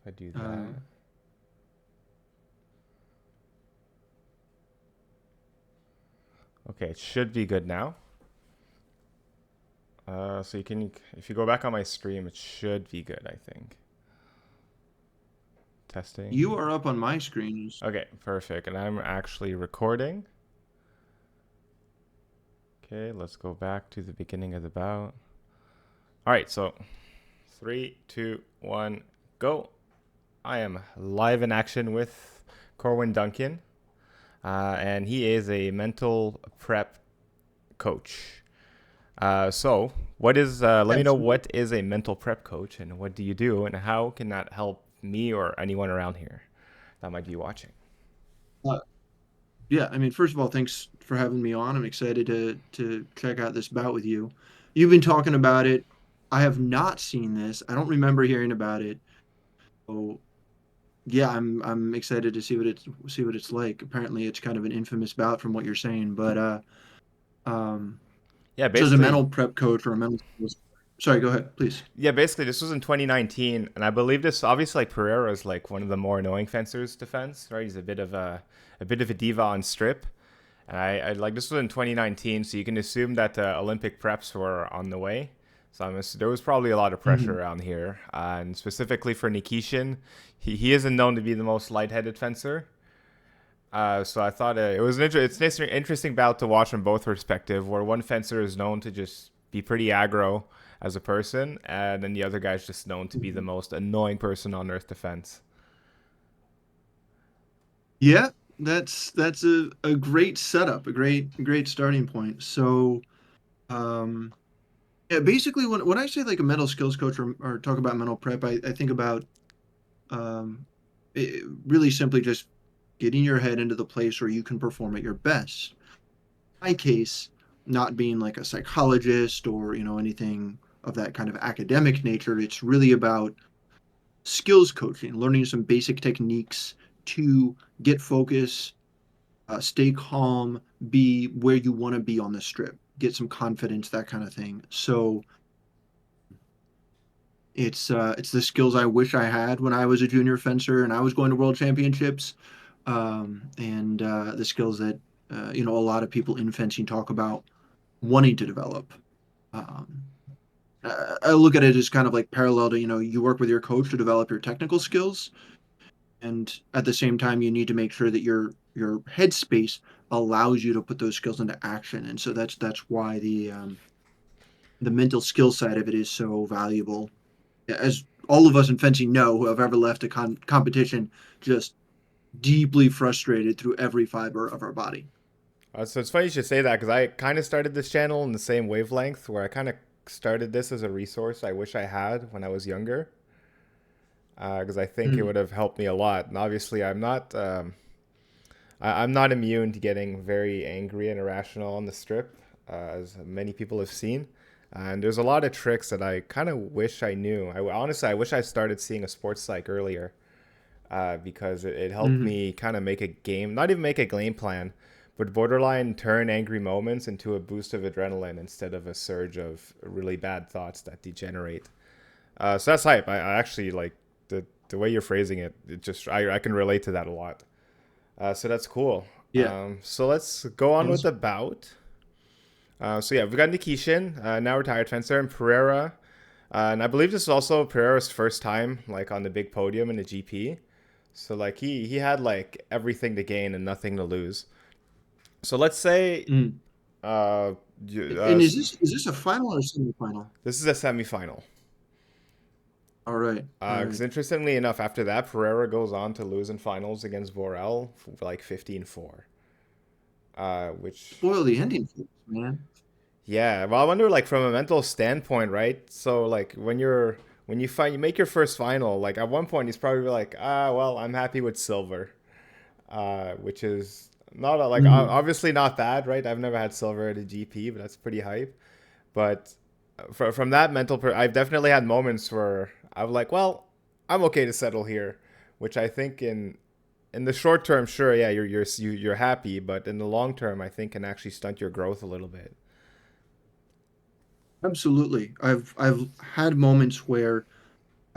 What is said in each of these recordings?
I do that. Um, Okay, it should be good now. So you can, if you go back on my stream, it should be good, I think. you Testing. are up on my screen. Okay, perfect. And I'm actually recording. Okay, let's go back to the beginning of the bout. All right, so three, two, one, go. I am live in action with Corwin Duncan, and he is a mental prep coach. So, what is? Let me know Absolutely. what is a mental prep coach, and what do you do, and how can that help me or anyone around here that might be watching? Uh, yeah, I mean, first of all, thanks for having me on. I'm excited to check out this bout with you. You've been talking about it. I have not seen this. I don't remember hearing about it. So yeah, I'm excited to see what it's like. Apparently, it's kind of an infamous bout from what you're saying. But um, Yeah, so as a basically, mental prep coach or a mental skills, sorry, go ahead, please. this was in 2019, and I believe this obviously like Pereira is like one of the more annoying fencers to fence, right? He's a bit of a diva on strip, and I like this was in 2019, so you can assume that the Olympic preps were on the way. So there was probably a lot of pressure Hmm. around here, and specifically for Nikishin, he isn't known to be the most lightheaded fencer. So I thought it was it's an interesting bout to watch from both perspective, where one fencer is known to just be pretty aggro as a person, and then the other guy's just known to be the most annoying person on earth to fence. Yeah, that's a great setup, a great starting point. So um, yeah, basically when I say like a mental skills coach or talk about mental prep, I think about um, really simply just getting your head into the place where you can perform at your best. In my case, not being like a psychologist or anything of that kind of academic nature, it's really about skills coaching, learning some basic techniques to get focus, stay calm, be where you want to be on the strip, get some confidence, that kind of thing. So it's the skills I wish I had when I was a junior fencer and I was going to world championships, and the skills that a lot of people in fencing talk about wanting to develop. Um, I look at it as kind of like parallel to you work with your coach to develop your technical skills, and at the same time you need to make sure that your headspace allows you to put those skills into action. And so that's why the mental skill side of it is so valuable, as all of us in fencing know who have ever left a competition just deeply frustrated through every fiber of our body. So it's funny you should say that because I kind of started this channel in the same wavelength, where I kind of started this as a resource I wish I had when I was younger, because I think it Mm. would have helped me a lot. And obviously, I'm not immune to getting very angry and irrational on the strip, as many people have seen. And there's a lot of tricks that I kind of wish I knew. Honestly, I wish I started seeing a sports psych earlier, because it helped Mm. me kind of make a game, not even make a game plan, but borderline turn angry moments into a boost of adrenaline instead of a surge of really bad thoughts that degenerate. So that's hype. I actually like the way you're phrasing it. It just I can relate to that a lot. So that's cool. Yeah. So let's go on with Awesome. the bout. So yeah, we've got Nikishin, now retired fencer, and Pereira. And I believe this is also Pereira's first time like on the big podium in the GP. So like he had like everything to gain and nothing to lose. So let's say Mm. uh, And is this a final or a semifinal? this is a semifinal. All right. All Because right. interestingly enough, after that, Pereira goes on to lose in finals against Borel for like 15-4. Which Spoil the ending for us, man. Yeah, well, I wonder, like, from a mental standpoint, right? So, like, when you make your first final, like, at one point he's probably like, well, I'm happy with silver, which is not like Mm. obviously not bad, right? I've never had silver at a GP, but that's pretty hype. But from that I've definitely had moments where I'm like, well, I'm okay to settle here, which I think in the short term, sure, yeah, you're happy, but in the long term, I think can actually stunt your growth a little bit. Absolutely. I've had moments where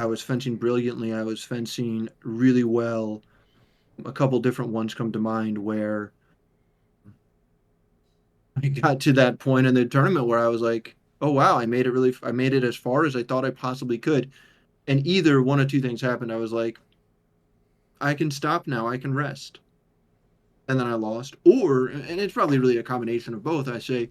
I was fencing brilliantly. I was fencing really well. A couple different ones come to mind where I got to that point in the tournament where I was like, "Oh wow, I made it as far as I thought I possibly could." And either one of two things happened. I was like, "I can stop now. I can rest." And then I lost. Or, and it's probably really a combination of both. I say,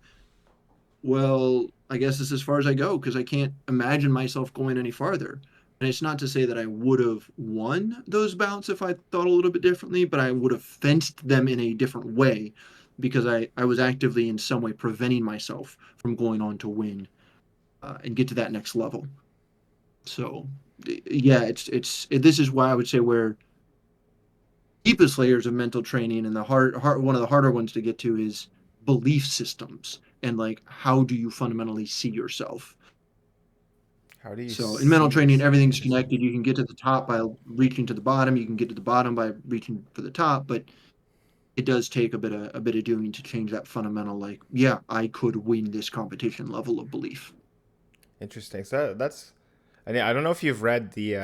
"Well, I guess this is as far as I go because I can't imagine myself going any farther." And it's not to say that I would have won those bouts if I thought a little bit differently, but I would have fenced them in a different way because I was actively in some way preventing myself from going on to win and get to that next level. So, yeah, this is why I would say where deepest layers of mental training and the one of the harder ones to get to is belief systems and like how do you fundamentally see yourself. How do you So in see mental training, yourself? everything's Interesting. connected. You can get to the top by reaching to the bottom. You can get to the bottom by reaching for the top, but it does take a bit of doing to change that fundamental like, yeah, I could win this competition level of belief. Interesting. So that's, I mean, I don't know if you've read the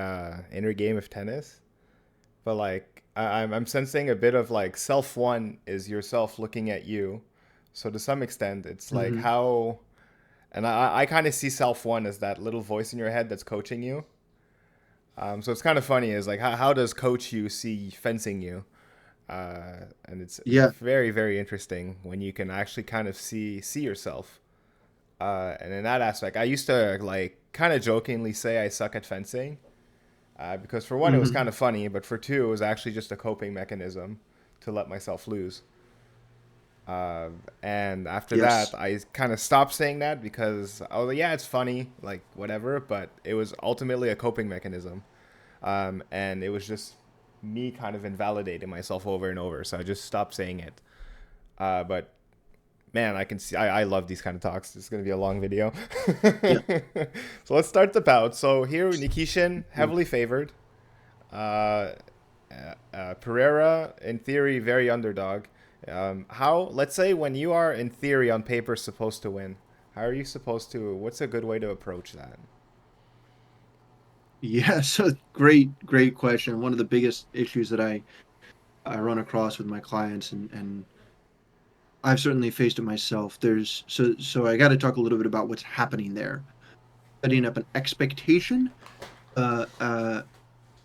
Inner Game of Tennis, but like I'm sensing a bit of like self one is yourself looking at you. So to some extent, it's like Mm-hmm. how, and I kind of see self one as that little voice in your head that's coaching you. So it's kind of funny is like how does coach you see fencing you? And it's Yeah. very very interesting when you can actually kind of see yourself. And in that aspect, I used to like kind of jokingly say I suck at fencing because for one it was Mm-hmm. kind of funny, but for two it was actually just a coping mechanism to let myself lose. And after that, Yes. I kind of stopped saying that because oh yeah, it's funny, like whatever, but it was ultimately a coping mechanism, and it was just me kind of invalidating myself over and over. So I just stopped saying it. But man, I can see I love these kind of talks. This is gonna be a long video. Yeah. So let's start the bout. So here, Nikishin Yeah. heavily favored. Uh, Pereira, in theory, very underdog. How? Let's say when you are in theory on paper supposed to win, how are you supposed to? What's a good way to approach that? Yeah. So great question. One of the biggest issues that I run across with my clients and I've certainly faced it myself. So I got to talk a little bit about what's happening there. Setting up an expectation uh, uh,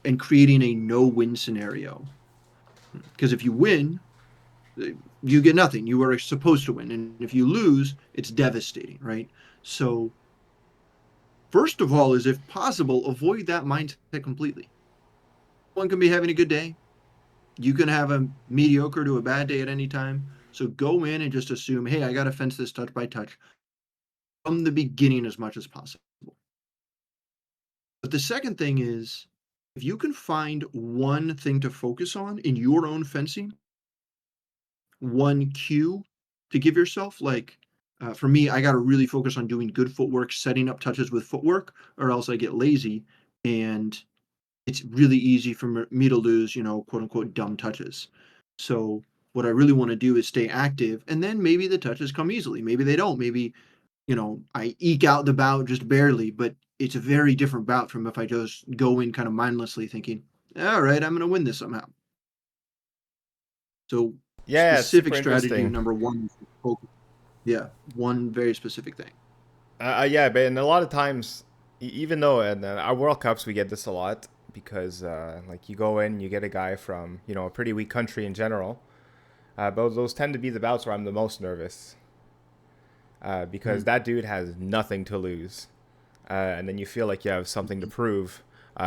and creating a no-win scenario. Because if you win, you get nothing. You are supposed to win, and if you lose, it's devastating, right? So first of all, is if possible, avoid that mindset completely. One can be having a good day. You can have a mediocre to a bad day at any time. So go in and just assume, hey, I got to fence this touch by touch from the beginning as much as possible. But the second thing is, if you can find one thing to focus on in your own fencing, one cue to give yourself, like for me, I got to really focus on doing good footwork, setting up touches with footwork, or else I get lazy and it's really easy for me to lose, quote unquote, dumb touches. So, what I really want to do is stay active, and then maybe the touches come easily. Maybe they don't. Maybe I eke out the bout just barely, but it's a very different bout from if I just go in kind of mindlessly thinking, all right, I'm going to win this somehow. So, Yeah, it's specific super strategy interesting. number one is focus. Yeah, one very specific thing. Yeah, but and a lot of times, even though in our World Cups we get this a lot because like you go in, you get a guy from a pretty weak country in general. But those tend to be the bouts where I'm the most nervous because Mm. that dude has nothing to lose, and then you feel like you have something to prove,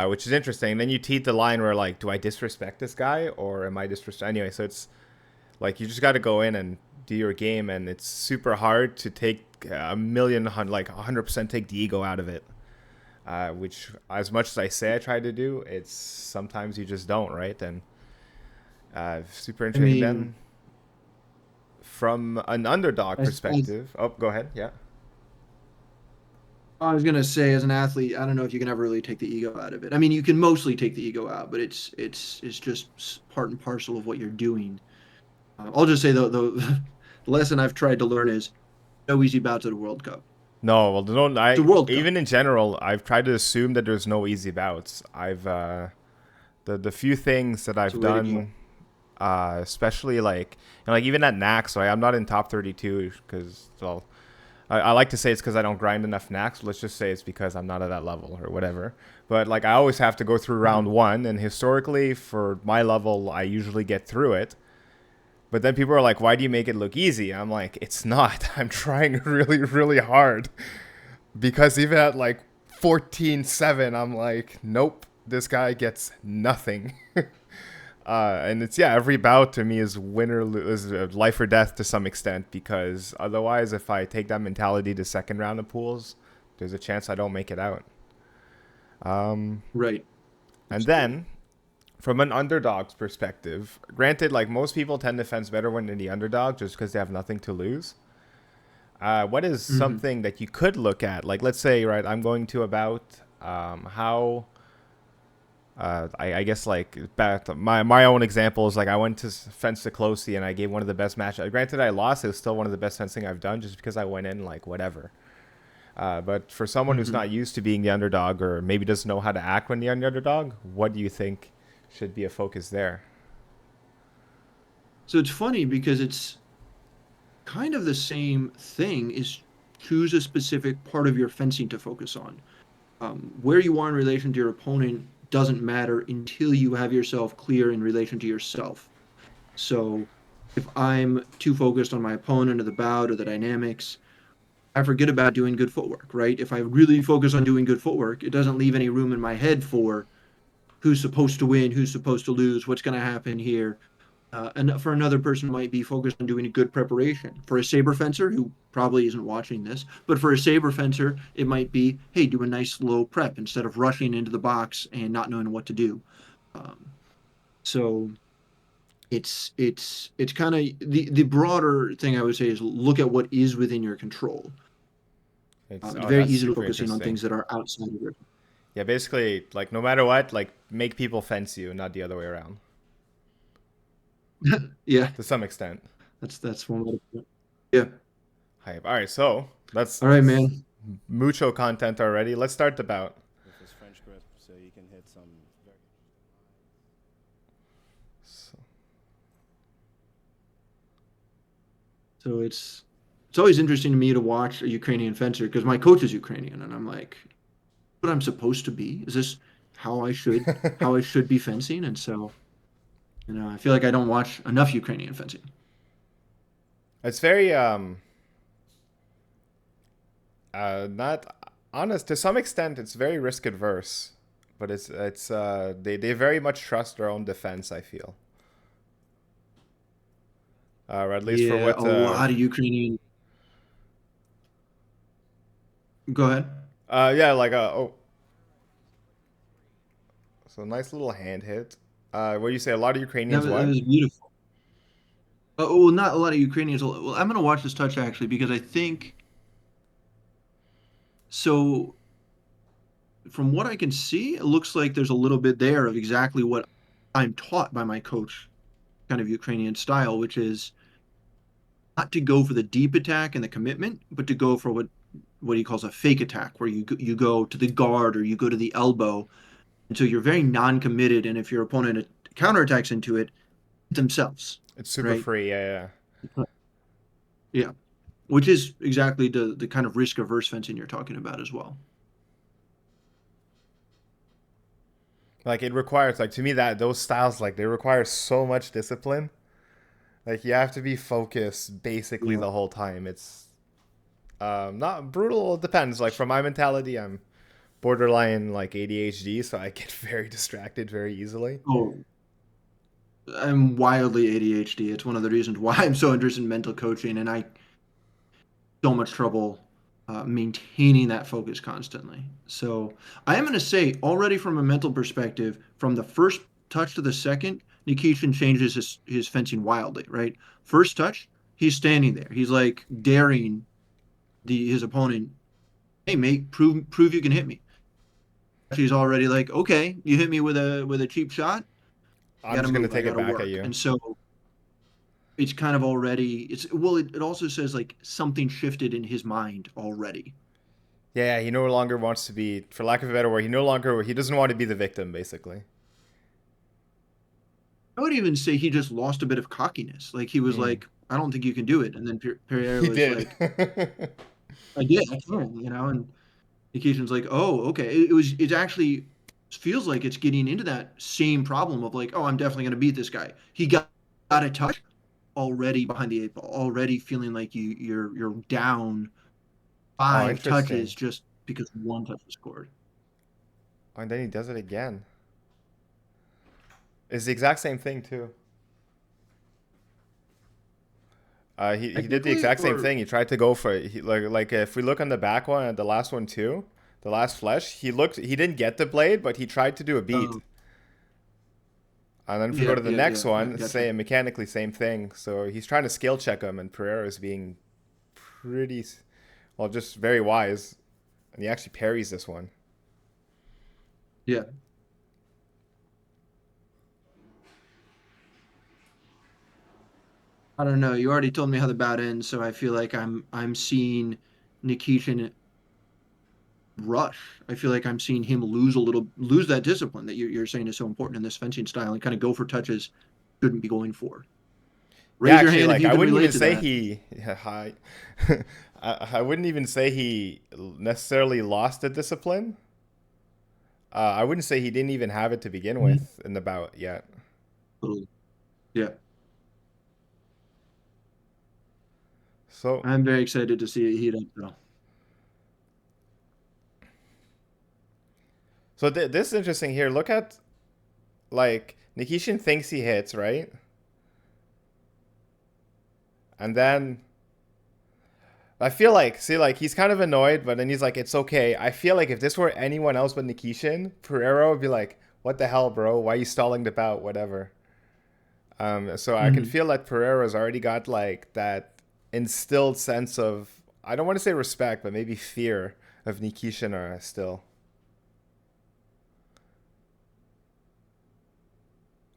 which is interesting. Then you teet the line where like, do I disrespect this guy or am I disrespect? Anyway, so it's like you just got to go in and do your game, and it's super hard to take a million, like 100% take the ego out of it. Which, as much as I say I try to do, it's sometimes you just don't, right? And super I interesting. mean, Then, from an underdog as perspective, oh, go ahead. Yeah. I was gonna say, as an athlete, I don't know if you can ever really take the ego out of it. I mean, you can mostly take the ego out, but it's just part and parcel of what you're doing. I'll just say though, the lesson I've tried to learn is no easy bouts at a World Cup. No, well, don't It's a I? World Cup. Even in general, I've tried to assume that there's no easy bouts. I've the few things that It's a I've way to go. done, especially like like even at Nax, so I'm not in top 32 because well, I like to say it's because I don't grind enough Nax. Let's just say it's because I'm not at that level or whatever. But like I always have to go through round Mhm. one, and historically for my level, I usually get through it. But then people are like, "Why do you make it look easy?" I'm like, "It's not. I'm trying really, really hard." Because even at like 14-7, I'm like, nope, this guy gets nothing. And it's, yeah, every bout to me is win or lose, life or death to some extent. Because otherwise, if I take that mentality to second round of pools, there's a chance I don't make it out. Right. And Absolutely. then, from an underdog's perspective, granted, like most people tend to fence better when they're the underdog just because they have nothing to lose. What is Hmm. something that you could look at? Like, let's say, right, I'm going to about how I guess like back my own example is like I went to fence to Closey and I gave one of the best matches. Granted, I lost. It was still one of the best fencing I've done just because I went in like whatever. But for someone who's Hmm. not used to being the underdog or maybe doesn't know how to act when you're the underdog, what do you think should be a focus there? So it's funny because it's kind of the same thing is choose a specific part of your fencing to focus on. Where you are in relation to your opponent doesn't matter until you have yourself clear in relation to yourself. So if I'm too focused on my opponent or the bout or the dynamics, I forget about doing good footwork, right? If I really focus on doing good footwork, it doesn't leave any room in my head for who's supposed to win, who's supposed to lose, what's going to happen here. And for another person, might be focused on doing a good preparation. For a saber fencer who probably isn't watching this, but for a saber fencer, it might be, hey, do a nice slow prep instead of rushing into the box and not knowing what to do. Um, so it's kind of the broader thing I would say is look at what is within your control. It's It's oh, very that's easy to super focus in on interesting. things that are outside of your. Yeah, basically, like no matter what, like make people fence you, not the other way around, Yeah, to some extent. that's one way to put it. Yeah. Hype. All right, so All right, that's man. mucho content already. Let's start the bout. with his French grip, so you can hit some very. So, So it's always interesting to me to watch a Ukrainian fencer because my coach is Ukrainian, and I'm like, what I'm supposed to be? Is this how I should be fencing? And so, I feel like I don't watch enough Ukrainian fencing. it's very not honest to some extent. It's very risk adverse, but it's they very much trust their own defense. I feel, or at least for Yeah, a what lot of Ukrainian. Go ahead. yeah, like oh, so nice little hand hit. What do you say? A lot of Ukrainians That what? was beautiful. Oh, well, not a lot of Ukrainians. Well, I'm gonna watch this touch actually because I think so. From what I can see, it looks like there's a little bit there of exactly what I'm taught by my coach, kind of Ukrainian style, which is not to go for the deep attack and the commitment, but to go for what he calls a fake attack, where you go to the guard or you go to the elbow, and so you're very non-committed. And if your opponent counterattacks into it themselves, It's super right? free. Yeah, Yeah, which is exactly the kind of risk averse fencing you're talking about as well. like it requires like to me that those styles like they require so much discipline. Like you have to be focused basically Yeah. the whole time. It's not brutal. It depends. Like for my mentality, I'm borderline like ADHD, so I get very distracted very easily. Oh, I'm wildly ADHD. It's one of the reasons why I'm so interested in mental coaching, and I so much trouble maintaining that focus constantly. So I am going to say already from a mental perspective, from the first touch to the second, Nikishin changes his fencing wildly. Right, first touch, he's standing there. He's like daring his opponent. Hey, mate, prove you can hit me. He's already like, okay, you hit me with a cheap shot. I I'm got to just gonna move. I take it got to back at work. you. And so it's kind of already it's well. It also says like something shifted in his mind already. Yeah, he no longer wants to be, for lack of a better word, he doesn't want to be the victim, basically. I would even say he just lost a bit of cockiness. Like he was Mm. like, I don't think you can do it. And then Pereira He was did. like, I did, I can, And Nikishin's like, oh, okay. It actually feels like it's getting into that same problem of like, oh, I'm definitely going to beat this guy. He got a touch already behind the 8 ball, already feeling like you're down Oh, 5 touches interesting. just because one touch was scored. And then he does it again. It's the exact same thing too. He did the Technically, exact same or thing. He tried to go for it. Like if we look on the back one and the last one too, the last flesh, he didn't get the blade, but he tried to do a beat. And then if we go yeah, to the yeah, next yeah, I one, gotcha. say mechanically same thing. So he's trying to skill check him, and Pereira is being pretty, well, just very wise, and he actually parries this one. Yeah. I don't know. You already told me how the bout ends, so I feel like I'm seeing Nikishin rush. I feel like I'm seeing him lose that discipline that you're saying is so important in this fencing style and kind of go for touches shouldn't be going for. Yeah, Raise your actually, hand if like you I can wouldn't relate even to say that. he, yeah, I wouldn't even say he necessarily lost the discipline. I wouldn't say he didn't even have it to begin Mhm. with in the bout yet. Totally. Yeah. So, I'm very excited to see it heat up though. this is interesting here. Look at like Nikishin thinks he hits, right? And then I feel like, see, like he's kind of annoyed, but then he's like, it's okay. I feel like if this were anyone else but Nikishin, Pereira would be like, what the hell, bro? Why are you stalling the bout? Whatever. So I can Mhm. feel that Pereira's already got like that instilled sense of, I don't want to say respect, but maybe fear of Nikishin still.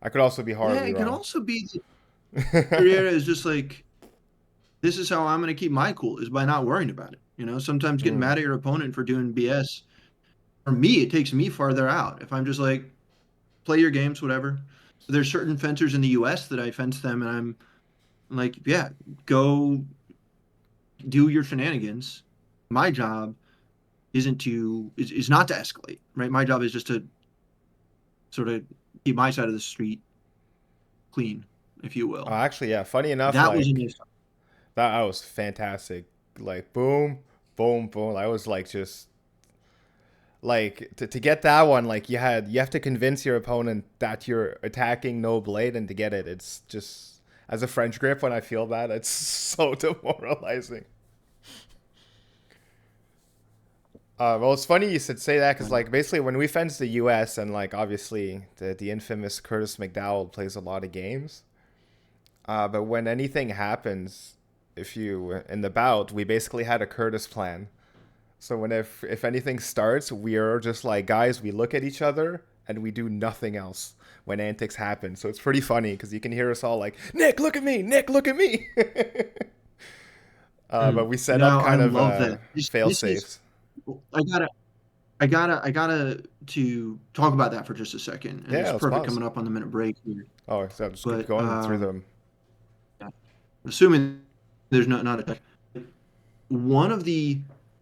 I could also be Yeah, horribly it can wrong. also be that Pereira is just like, this is how I'm going to keep my cool is by not worrying about it. Sometimes getting Mm. mad at your opponent for doing BS. For me, it takes me farther out. If I'm just like, play your games, whatever. There's certain fencers in the US that I fence them and I'm like, yeah, go do your shenanigans. My job is not to escalate, right? My job is just to sort of keep my side of the street clean, if you will. Actually, yeah. Funny enough, That was a like nice. that was fantastic. Like boom, boom, boom. I was like just like to get that one. Like you have to convince your opponent that you're attacking no blade, and to get it, it's just as a French grip when I feel that it's so demoralizing. Well, it's funny you should say that because, like, basically, when we fence the U.S. and, like, obviously, the infamous Curtis McDowell plays a lot of games. But when anything happens, if you in the bout, we basically had a Curtis plan. So when if anything starts, we are just like guys. We look at each other and we do nothing else when antics happen. So it's pretty funny because you can hear us all like, Nick, look at me, Nick, look at me. But we set up No, I kind of love that. fail This is safes. I gotta to talk about that for just a second, and Yeah, it's let's perfect pause. coming up on the minute break here. Oh, so just keep But going through them. assuming there's not a touch, one of the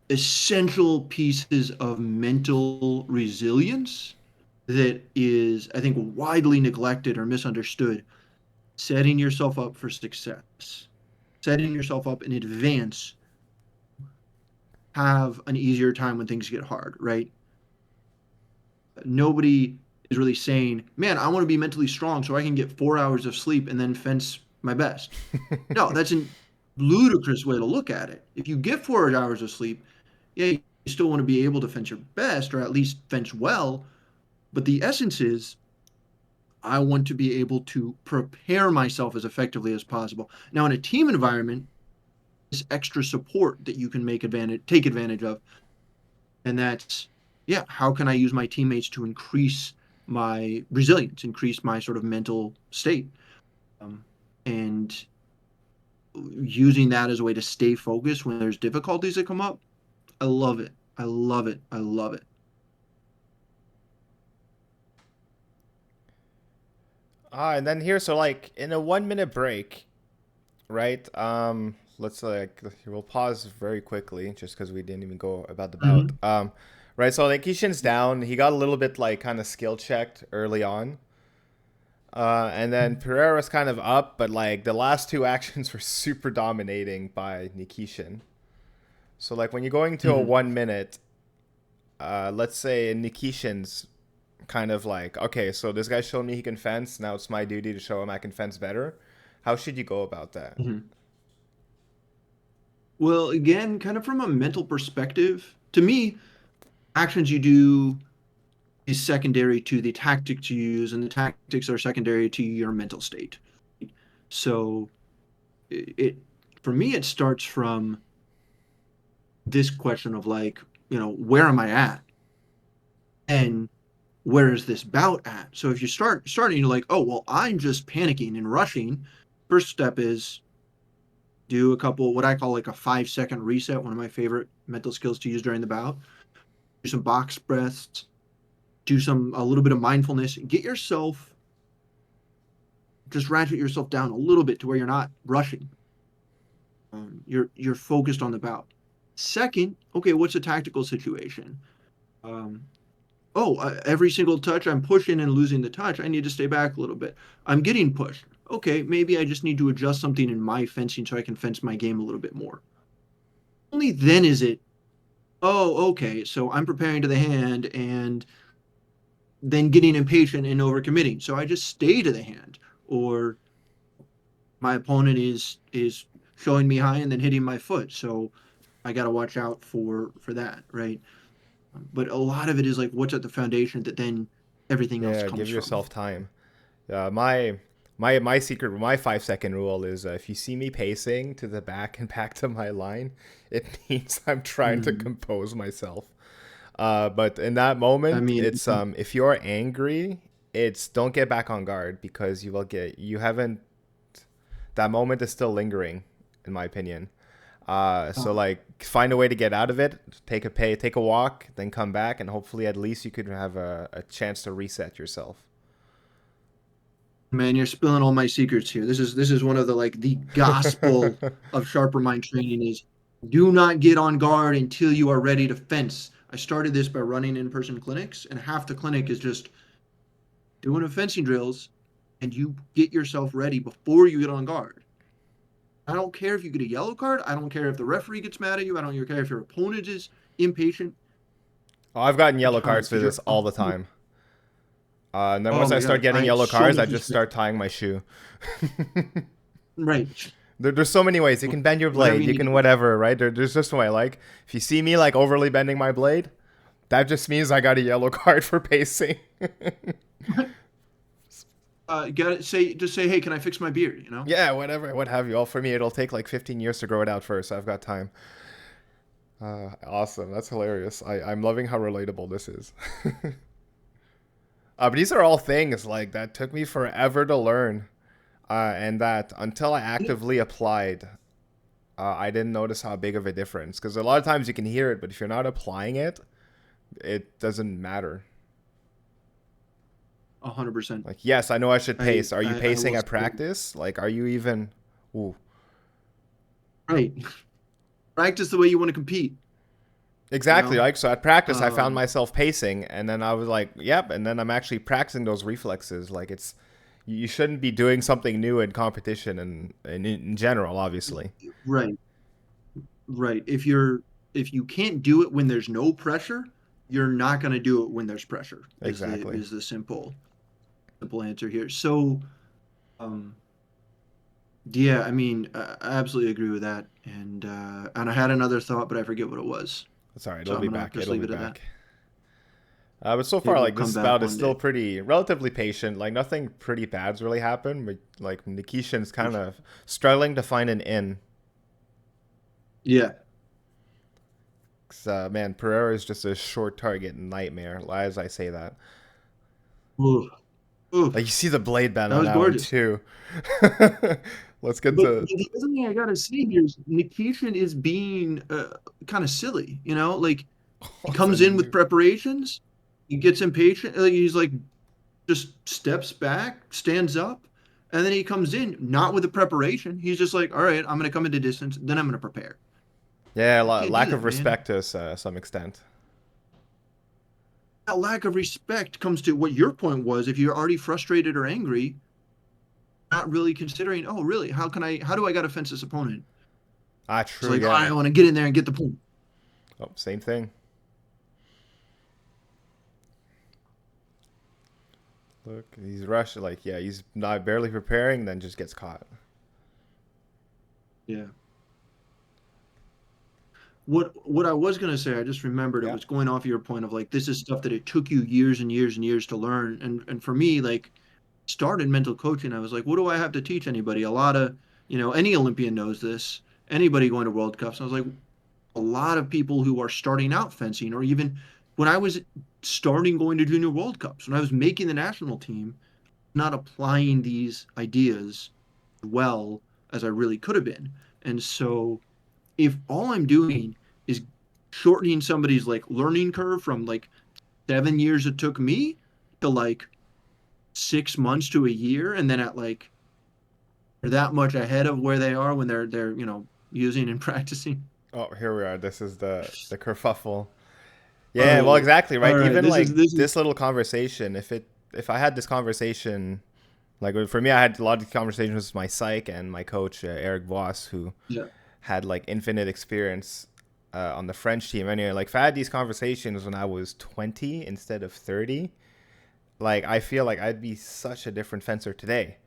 essential pieces of mental resilience that is, I think, widely neglected or misunderstood, setting yourself up for success, setting yourself up in advance, have an easier time when things get hard, right? Nobody is really saying, man, I want to be mentally strong so I can get 4 hours of sleep and then fence my best. No, that's a ludicrous way to look at it. If you get 4 hours of sleep, yeah, you still want to be able to fence your best or at least fence well. But the essence is, I want to be able to prepare myself as effectively as possible. Now, in a team environment, this extra support that you can take advantage of, and that's, yeah, how can I use my teammates to increase my resilience, increase my sort of mental state, um, and using that as a way to stay focused when there's difficulties that come up. I love it. I love it. I love it. And then here, so like in a 1 minute break, right? Let's like we'll pause very quickly just because we didn't even go about the bout. Mhm. Right. So like Kishin's down. He got a little bit like kind of skill checked early on. And then Pereira's kind of up, but like the last two actions were super dominating by Nikishin. So like when you're going to a Mhm. 1 minute, let's say Nikishin's kind of like, okay, so this guy showed me he can fence. Now it's my duty to show him I can fence better. How should you go about that? Mhm. Well, again, kind of from a mental perspective, to me, actions you do is secondary to the tactics you use, and the tactics are secondary to your mental state. So it for me, it starts from this question of like, where am I at? And where is this bout at? So if you starting, you're like, oh well, I'm just panicking and rushing. First step is do a couple what I call like a 5 second reset, one of my favorite mental skills to use during the bout. Do some box breaths, do a little bit of mindfulness, get yourself just ratchet yourself down a little bit to where you're not rushing. You're focused on the bout. Second, okay, what's a tactical situation? Um, every single touch I'm pushing and losing the touch, I need to stay back a little bit. I'm getting pushed. Okay, maybe I just need to adjust something in my fencing so I can fence my game a little bit more. Only then is it, oh, okay, so I'm preparing to the hand and then getting impatient and overcommitting. So I just stay to the hand. Or my opponent is showing me high and then hitting my foot. So I got to watch out for that, right? But a lot of it is like what's at the foundation that then everything else Yeah, comes give from. yourself time. My secret, my 5 second rule is if you see me pacing to the back and back to my line, it means I'm trying to Mm-hmm. compose myself. But in that I moment, mean, it's if you're angry, it's don't get back on guard because you haven't that moment is still lingering, in my opinion. So uh, like find a way to get out of it, take a walk, then come back, and hopefully at least you could have a chance to reset yourself. man, you're spilling all my secrets here. This is one of the like the gospel of sharper mind training is do not get on guard until you are ready to fence. I started this by running in-person clinics, and half the clinic is just doing a fencing drills, and you get yourself ready before you get on guard. I don't care if you get a yellow card. I don't care if the referee gets mad at you. I don't care if your opponent is impatient. Oh, I've gotten The yellow time cards for because this you're all the time. And then oh once I my start god, getting I yellow so cards, I much just respect. start tying my shoe. Right. There's so many ways. You can bend your Whatever blade. you You need to can do. whatever, right? There's just a way. Like, if you see me, like, overly bending my blade, that just means I got a yellow card for pacing. Got to say, hey, can I fix my beard? Yeah, whatever. What have you. All for me, it'll take like 15 years to grow it out first. So I've got time. Awesome. That's hilarious. I'm loving how relatable this is. But these are all things, like, that took me forever to learn. And that until I actively applied, I didn't notice how big of a difference. Because a lot of times you can hear it, but if you're not applying it, it doesn't matter. 100%. Like, yes, I know I should I, pace. Are you I pacing will at say, practice? Like, are you even? Ooh, right. Practice the way you want to compete. You exactly. know. Like, so at practice, I found Um, myself pacing, and then I was like, yep. And then I'm actually practicing those reflexes. Like, you shouldn't be doing something new in competition and in general, obviously. right. Right. If you can't do it when there's no pressure, you're not going to do it when there's pressure. Is the Exactly. is the simple answer here. So, um, yeah, I mean, I absolutely agree with that. And I had another thought, but I forget what it was. It's all right. So It'll I'm be gonna back. just It'll leave be it at that. back. But so It far, will like come this back bout is one still day. pretty relatively patient. Like nothing pretty bad's really happened. But like Nikishin's kind of struggling to find an in. Yeah. 'Cause, man, Pereira is just a short target nightmare. As I say that, Oof. Oof. like you see the blade bend That on was that one gorgeous. too. Let's get But to. the other thing I gotta say here is Nikishin is being kind of silly, like He comes in with preparations. He gets impatient. He's like, just steps back, stands up, and then he comes in not with a preparation. He's just like, all right, I'm going to come into distance, then I'm going to prepare. Yeah, You can't lack do of that, man. respect to some extent. That lack of respect comes to what your point was. If you're already frustrated or angry, not really considering, oh, really, how do I got to fence this opponent? Ah, It's true. like, oh, Yeah. I want to get in there and get the point. Oh, same thing. Look, he's rushed. Like, yeah, he's not barely preparing, then just gets caught. Yeah. What I was gonna say, I just remembered it Yeah. was going off your point of like this is stuff that it took you years and years and years to learn. And for me, like started mental coaching, I was like, what do I have to teach anybody? A lot of, any Olympian knows this, anybody going to World Cups. I was like, a lot of people who are starting out fencing, or even when I was starting going to junior World Cups, when I was making the national team, not applying these ideas well as I really could have been. And so if all I'm doing is shortening somebody's like learning curve from like 7 years it took me to like 6 months to a year, and then at like they're that much ahead of where they are when they're using and practicing. Oh, here we are. This is the kerfuffle. Yeah, well, exactly, All right. right. Even This like is this is this little conversation, if I had this conversation, like for me, I had a lot of conversations with my psych and my coach Eric Voss, who yeah. had like infinite experience on the French team. Anyway, like if I had these conversations when I was 20 instead of 30, like I feel like I'd be such a different fencer today.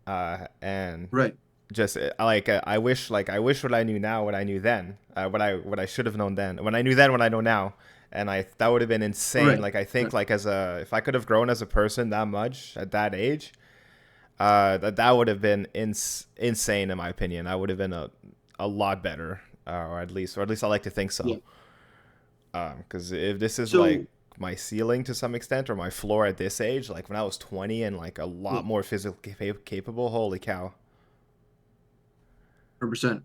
And Right. just I wish what I knew now, what I knew then, what I should have known then, when I knew then, what I know now, and that would have been insane. Right. Like I think Right. like if I could have grown as a person that much at that age, that would have been insane in my opinion. I would have been a lot better, or at least I like to think so. Yeah. Because if this is So like my ceiling to some extent, or my floor at this age, like when I was 20 and like a lot more physically capable, holy cow. 100%.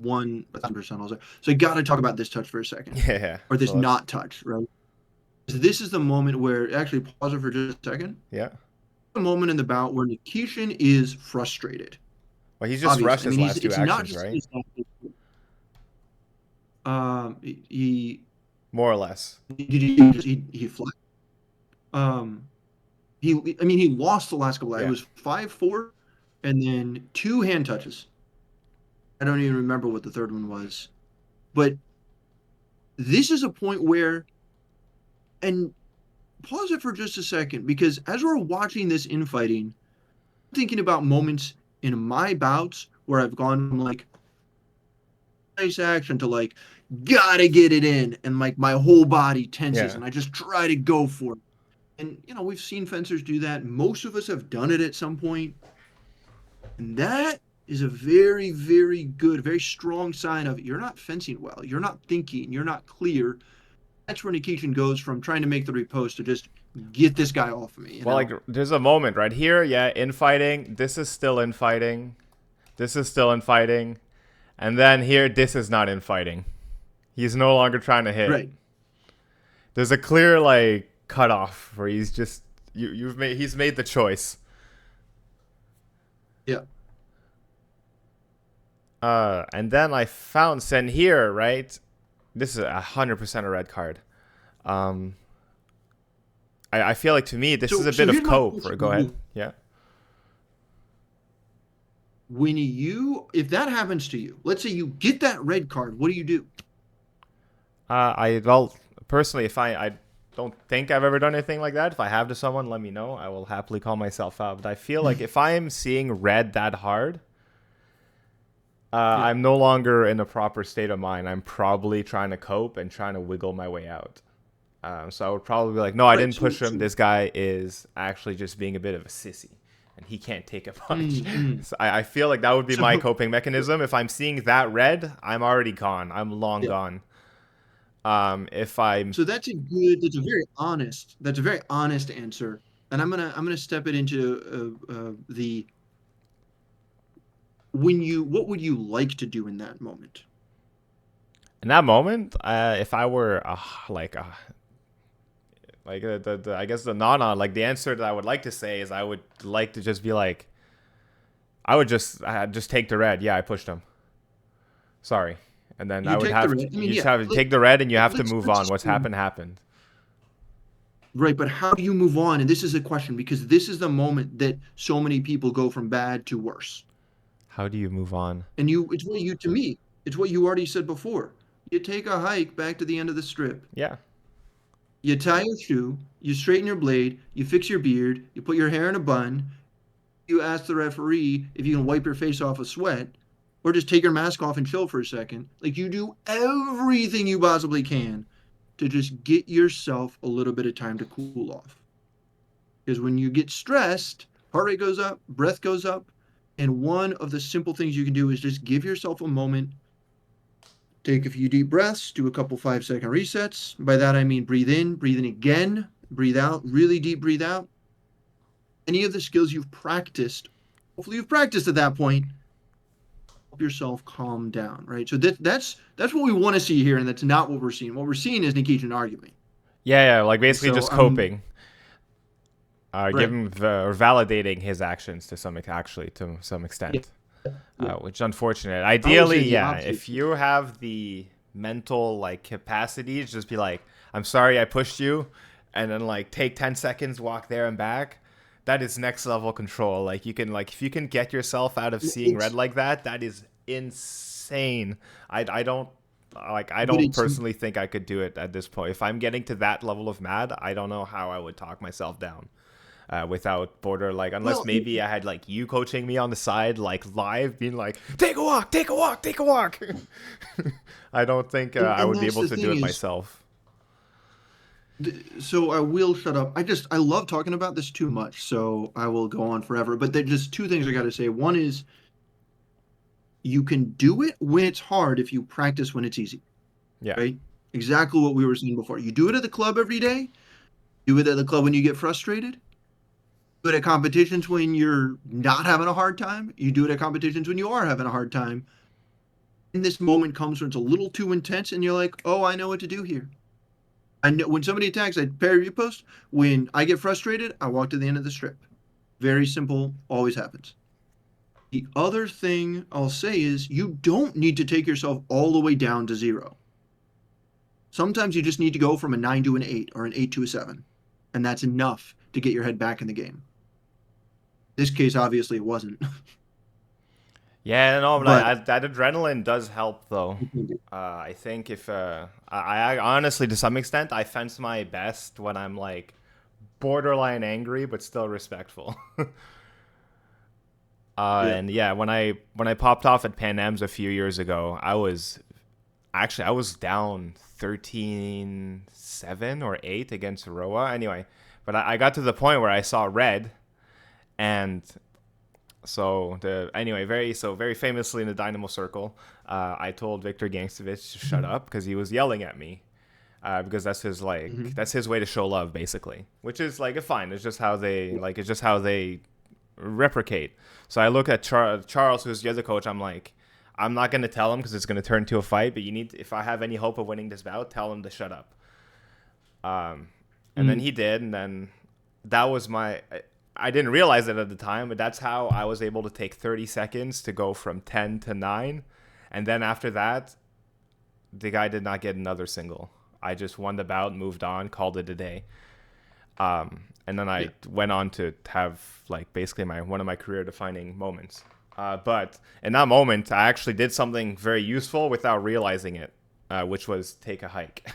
1,000% also. So you got to talk about this touch for a second, Yeah. or this So let's- not touch, right? This is the moment where actually pause it for just a second. Yeah. The moment in the bout where Nikishin is frustrated. Well, he's just rushed his last two it's not actions, just right? his he More or less. he flat. He lost the last couple. Yeah. It was 5-4, and then 2 hand touches. I don't even remember what the third one was, but this is a point where, and pause it for just a second, because as we're watching this infighting, I'm thinking about moments in my bouts where I've gone from like nice action to like gotta get it in, and like my whole body tenses, and I just try to go for it. And we've seen fencers do that. Most of us have done it at some point, and that is a very, very good, very strong sign of you're not fencing well. You're not thinking. You're not clear. That's where Nikishin goes from trying to make the repost to just get this guy off of me. Well, like there's a moment right here. Yeah, infighting. This is still infighting. This is still infighting. And then here, this is not infighting. He's no longer trying to hit. Right. There's a clear like cutoff where he's just he's made the choice. Yeah. And then I found Sen here, right? This is 100% a red card. I feel like to me this is a bit of cope. Go ahead. Yeah. If that happens to you, let's say you get that red card, what do you do? Well, personally, if I don't think I've ever done anything like that. If I have to someone, let me know. I will happily call myself out. But I feel like if I'm seeing red that hard, I'm no longer in a proper state of mind. I'm probably trying to cope and trying to wiggle my way out. So I would probably be like, no, I didn't push him. This guy is actually just being a bit of a sissy, and he can't take a punch. So I feel like that would be my coping mechanism. If I'm seeing that red, I'm already gone. I'm long gone. So that's a very honest answer, and I'm gonna step it into what would you like to do in that moment? In that moment, if I were I guess the like the answer that I would like to say is I would like to just be like, I would just take the red. Yeah, I pushed him. Sorry. And then You I would take the have red. to, I mean, you just yeah. have to take the red and you have to Let's move let's on. What's assume, happened happened. right? But how do you move on? And this is a question because this is the moment that so many people go from bad to worse. How do you move on? And it's what you to me. It's what you already said before. You take a hike back to the end of the strip. Yeah. You tie your shoe. You straighten your blade. You fix your beard. You put your hair in a bun. You ask the referee if you can wipe your face off with sweat, or just take your mask off and chill for a second. Like you do everything you possibly can to just get yourself a little bit of time to cool off. Because when you get stressed, heart rate goes up, breath goes up, and one of the simple things you can do is just give yourself a moment. Take a few deep breaths, do a couple 5-second resets. By that I mean breathe in again, breathe out, really deep breathe out. Any of the skills you've practiced, hopefully you've practiced at that point, help yourself calm down, right? So that's what we want to see here, and that's not what we're seeing. What we're seeing is Nikishin arguing. Yeah, like basically So, just coping. Right. Giving or validating his actions to some extent. Yeah. Which unfortunate. Ideally, the yeah, opposite. if you have the mental like capacity to just be like, I'm sorry I pushed you, and then like take 10 seconds, walk there and back, that is next level control. Like you can if you can get yourself out of seeing red like that, that is insane. I don't personally think I could do it at this point. If I'm getting to that level of mad, I don't know how I would talk myself down. Without unless maybe I had like you coaching me on the side, like live, being like, take a walk. I don't think I would be able to do it myself. So I will shut up. I love talking about this too much, so I will go on forever. But there's just two things I got to say. One is you can do it when it's hard if you practice when it's easy. Yeah. Right? Exactly what we were saying before. You do it at the club every day. Do it at the club when you get frustrated. Do it at competitions when you're not having a hard time. You do it at competitions when you are having a hard time. And this moment comes when it's a little too intense and you're like, oh, I know what to do here. I know when somebody attacks, I parry repost. When I get frustrated, I walk to the end of the strip. Very simple, always happens. The other thing I'll say is you don't need to take yourself all the way down to 0. Sometimes you just need to go from a 9 to an 8 or an 8 to a 7. And that's enough to get your head back in the game. This case, obviously, it wasn't. Yeah, no, but that adrenaline does help, though. I think if I honestly, to some extent, I fence my best when I'm like borderline angry but still respectful. And yeah, when I popped off at Pan Am's a few years ago, I was down 13-7 or 8 against Roa. Anyway, but I got to the point where I saw red. And so very famously in the Dynamo circle, I told Victor Gangstovich to shut up because he was yelling at me, because that's his that's his way to show love, basically. Which is like fine. It's just how they replicate. So I look at Charles, who's the other coach. I'm like, I'm not gonna tell him because it's gonna turn into a fight. But if I have any hope of winning this bout, tell him to shut up. And then he did, and then that was I didn't realize it at the time, but that's how I was able to take 30 seconds to go from 10 to 9. And then after that, the guy did not get another single. I just won the bout, moved on, called it a day. And then I went on to have basically one of my career defining moments. But in that moment, I actually did something very useful without realizing it, which was take a hike.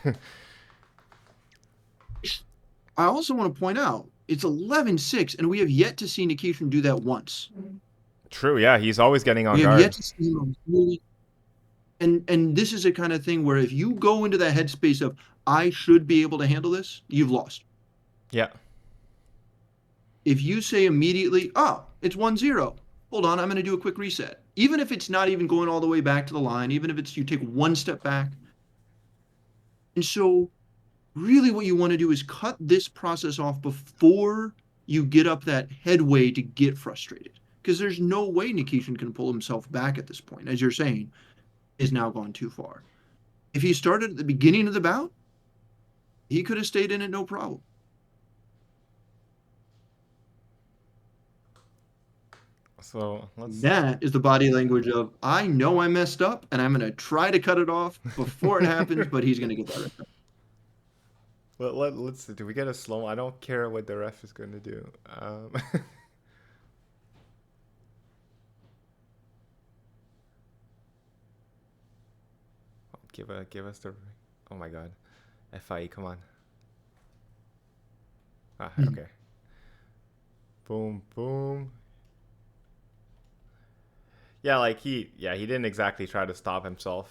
I also want to point out, it's 11-6, and we have yet to see Nikishin do that once. True, yeah, he's always getting on guard. We have yet to see him really. And this is a kind of thing where if you go into that headspace of, I should be able to handle this, you've lost. Yeah. If you say immediately, oh, it's 1-0. Hold on, I'm going to do a quick reset. Even if it's not even going all the way back to the line, even if it's you take one step back. And so really what you want to do is cut this process off before you get up that headway to get frustrated. Because there's no way Nikishin can pull himself back at this point. As you're saying, is now gone too far. If he started at the beginning of the bout, he could have stayed in it no problem. So let's. That is the body language of, I know I messed up and I'm going to try to cut it off before it happens, but he's going to get that right. Let's. Do we get a slow? I don't care what the ref is going to do. Give us the. Oh my God, FIE, come on. Okay. Boom, boom. Yeah, like he didn't exactly try to stop himself.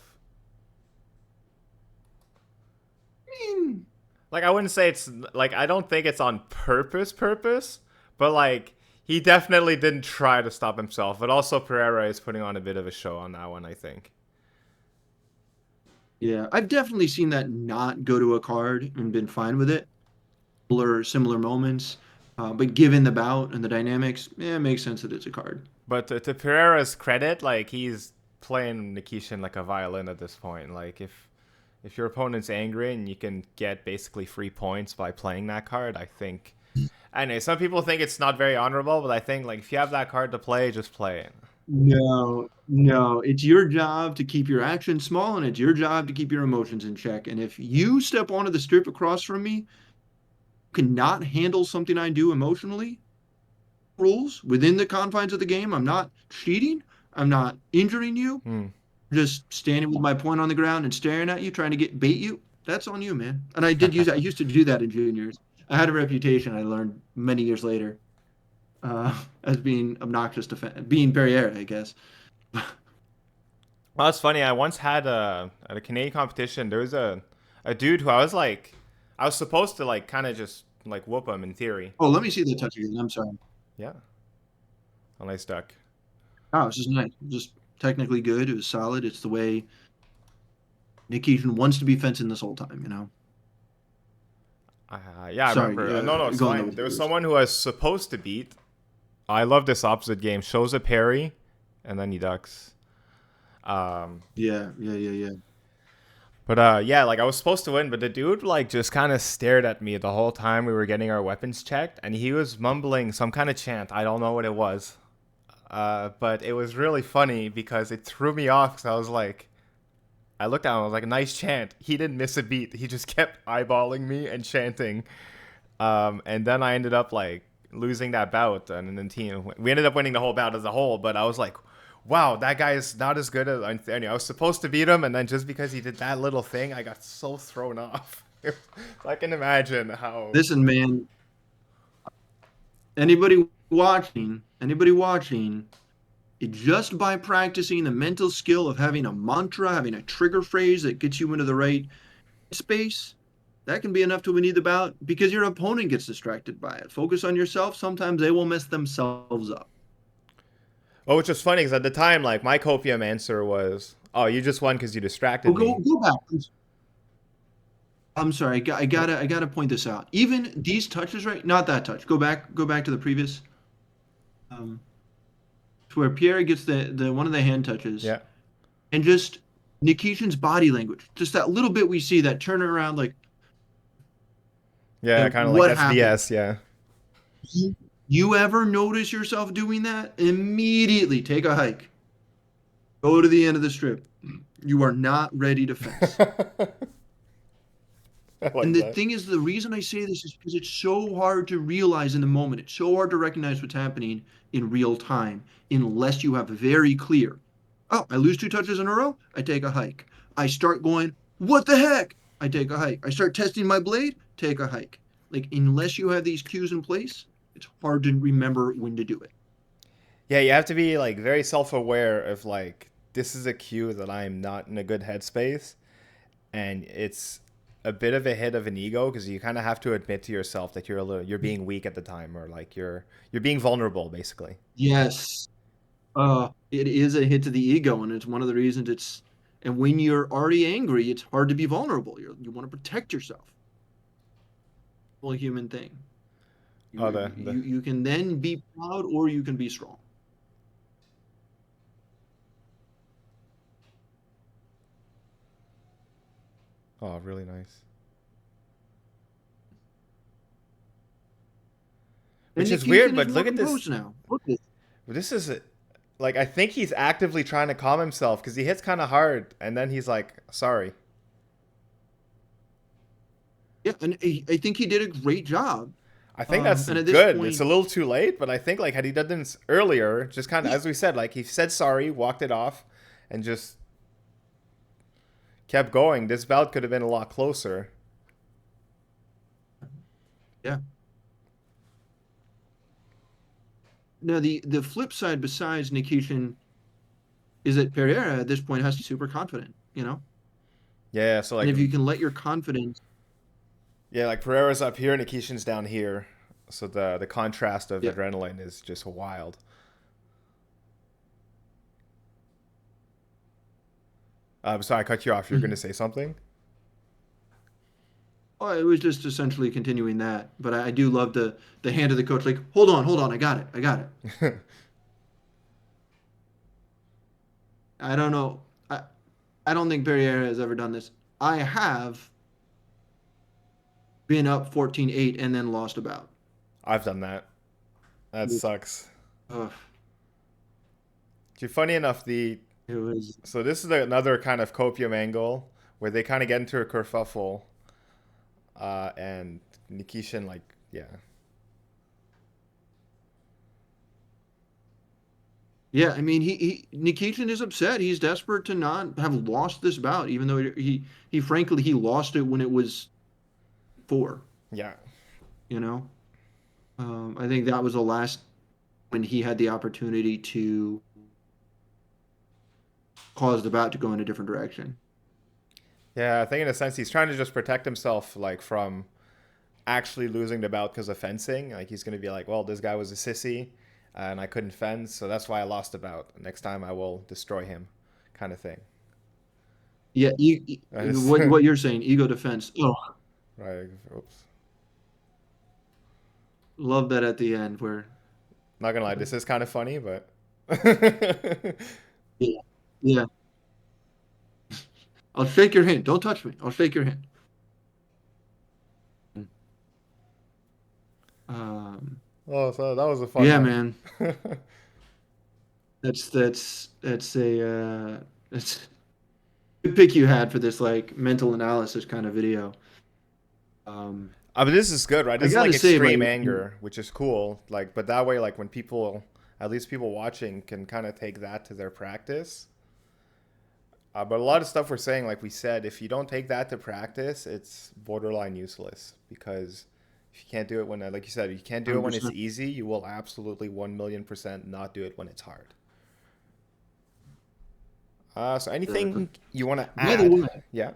Like, I wouldn't say it's, like, I don't think it's on purpose, but, like, he definitely didn't try to stop himself. But also, Pereira is putting on a bit of a show on that one, I think. Yeah, I've definitely seen that not go to a card and been fine with it. Similar moments. But given the bout and the dynamics, it makes sense that it's a card. But to Pereira's credit, like, he's playing Nikishin like a violin at this point. Like, if your opponent's angry and you can get basically free points by playing that card, I think. I know some people think it's not very honorable, but I think, like, if you have that card to play, just play it. No, it's your job to keep your actions small, and it's your job to keep your emotions in check. And if you step onto the strip across from me, cannot handle something I do emotionally, rules within the confines of the game, I'm not cheating, I'm not injuring you. Just standing with my point on the ground and staring at you, trying to bait you, that's on you, man. And I used to do that in juniors. I had a reputation I learned many years later as being obnoxious to being Perrier, I guess. Well, it's funny. I once had at a Canadian competition, there was a dude who I was supposed to, like, kind of just, like, whoop him in theory. Oh, let me see the touch again. I'm sorry. Yeah. A nice duck. Oh, it's just nice. Just technically good. It was solid. It's the way Nikishin wants to be fencing this whole time, you know? Yeah, I Sorry, remember. No, it's going fine. with There was yours. someone who I was supposed to beat. I love this opposite game. Shows a parry, and then he ducks. Yeah. But yeah, like, I was supposed to win, but the dude, like, just kind of stared at me the whole time we were getting our weapons checked, and he was mumbling some kind of chant. I don't know what it was. But it was really funny because it threw me off, because I was like, I looked at him, I was like, nice chant. He didn't miss a beat. He just kept eyeballing me and chanting. And then I ended up, like, losing that bout, and then we ended up winning the whole bout as a whole, but I was like, wow, that guy is not as good as I was supposed to beat him, and then just because he did that little thing, I got so thrown off. I can imagine how. Listen, man, anybody watching, just by practicing the mental skill of having a mantra, having a trigger phrase that gets you into the right space, that can be enough to win you the bout, because your opponent gets distracted by it. Focus on yourself. Sometimes they will mess themselves up. Oh, which is funny, because at the time, like, my copium answer was, "Oh, you just won because you distracted me." Go back. I'm sorry. I gotta point this out. Even these touches, right? Not that touch. Go back to the previous. To where Pierre gets the one of the hand touches. Yeah. And just Nikishin's body language, just that little bit we see, that turn around, like. Yeah, kind of like SDS. Yeah. You ever notice yourself doing that? Immediately take a hike. Go to the end of the strip. You are not ready to fence. And the thing is, the reason I say this is because it's so hard to realize in the moment. It's so hard to recognize what's happening in real time unless you have very clear, oh, I lose 2 touches in a row, I take a hike. I start going, what the heck? I take a hike. I start testing my blade, take a hike. Like, unless you have these cues in place, it's hard to remember when to do it. Yeah, you have to be, like, very self-aware of, like, this is a cue that I'm not in a good headspace, and it's a bit of a hit of an ego, because you kind of have to admit to yourself that you're being weak at the time, or, like, you're being vulnerable, basically. Yes. It is a hit to the ego, and it's one of the reasons and when you're already angry, it's hard to be vulnerable. You want to protect yourself. Full human thing. You can then be proud, or you can be strong. Oh, really nice. And Which is Nikishin weird, is but more look at this. composed now. Look at this. This is like, I think he's actively trying to calm himself because he hits kind of hard, and then he's like, "Sorry." Yeah, and I think he did a great job. I think that's And at this good. It's point, a little too late, but I think like had he done this earlier, just kind of yeah, as we said, like he said sorry, walked it off, and just kept going, this bout could have been a lot closer. yeah. Now the flip side, besides Nikishin, is that Pereira at this point has to be super confident. Yeah, so And like if you can let your confidence, yeah, like Pereira's up here, Nikishin's down here, so the contrast of yeah. adrenaline is just wild. Sorry, I cut you off. You're going to say something? Oh, it was just essentially continuing that. But I do love the hand of the coach, like, hold on, I got it. I don't know. I don't think Pereira has ever done this. I have been up 14-8 and then lost a bout. I've done that. That sucks. Ugh, Funny enough, it was. so this is another kind of copium angle where they kind of get into a kerfuffle, and Nikishin yeah. Yeah, I mean, Nikishin is upset. He's desperate to not have lost this bout, even though he frankly he lost it when it was 4. Yeah. I think that was the last when he had the opportunity to cause the bout to go in a different direction. Yeah, I think in a sense he's trying to just protect himself from actually losing the bout because of fencing. Like he's going to be like, well, this guy was a sissy and I couldn't fence, so that's why I lost the bout. Next time I will destroy him, kind of thing. Yeah, what you're saying, ego defense. Oh, Right. Oops. love that at the end where. Not gonna lie, this is kind of funny, but Yeah, yeah. I'll shake your hand. Don't touch me. I'll shake your hand. oh, so that was a fun Yeah, one. man. That's a good pick you had for this mental analysis kind of video. But this is good, right? This is gotta like say, extreme anger, which is cool. But that way, when people, at least people watching, can kind of take that to their practice. But a lot of stuff we're saying, like we said, if you don't take that to practice, it's borderline useless. Because if you can't do it when, like you said, you can't do it when it's 100%. easy, you will absolutely 1,000,000% not do it when it's hard. So anything you want to By the add? way, Yeah.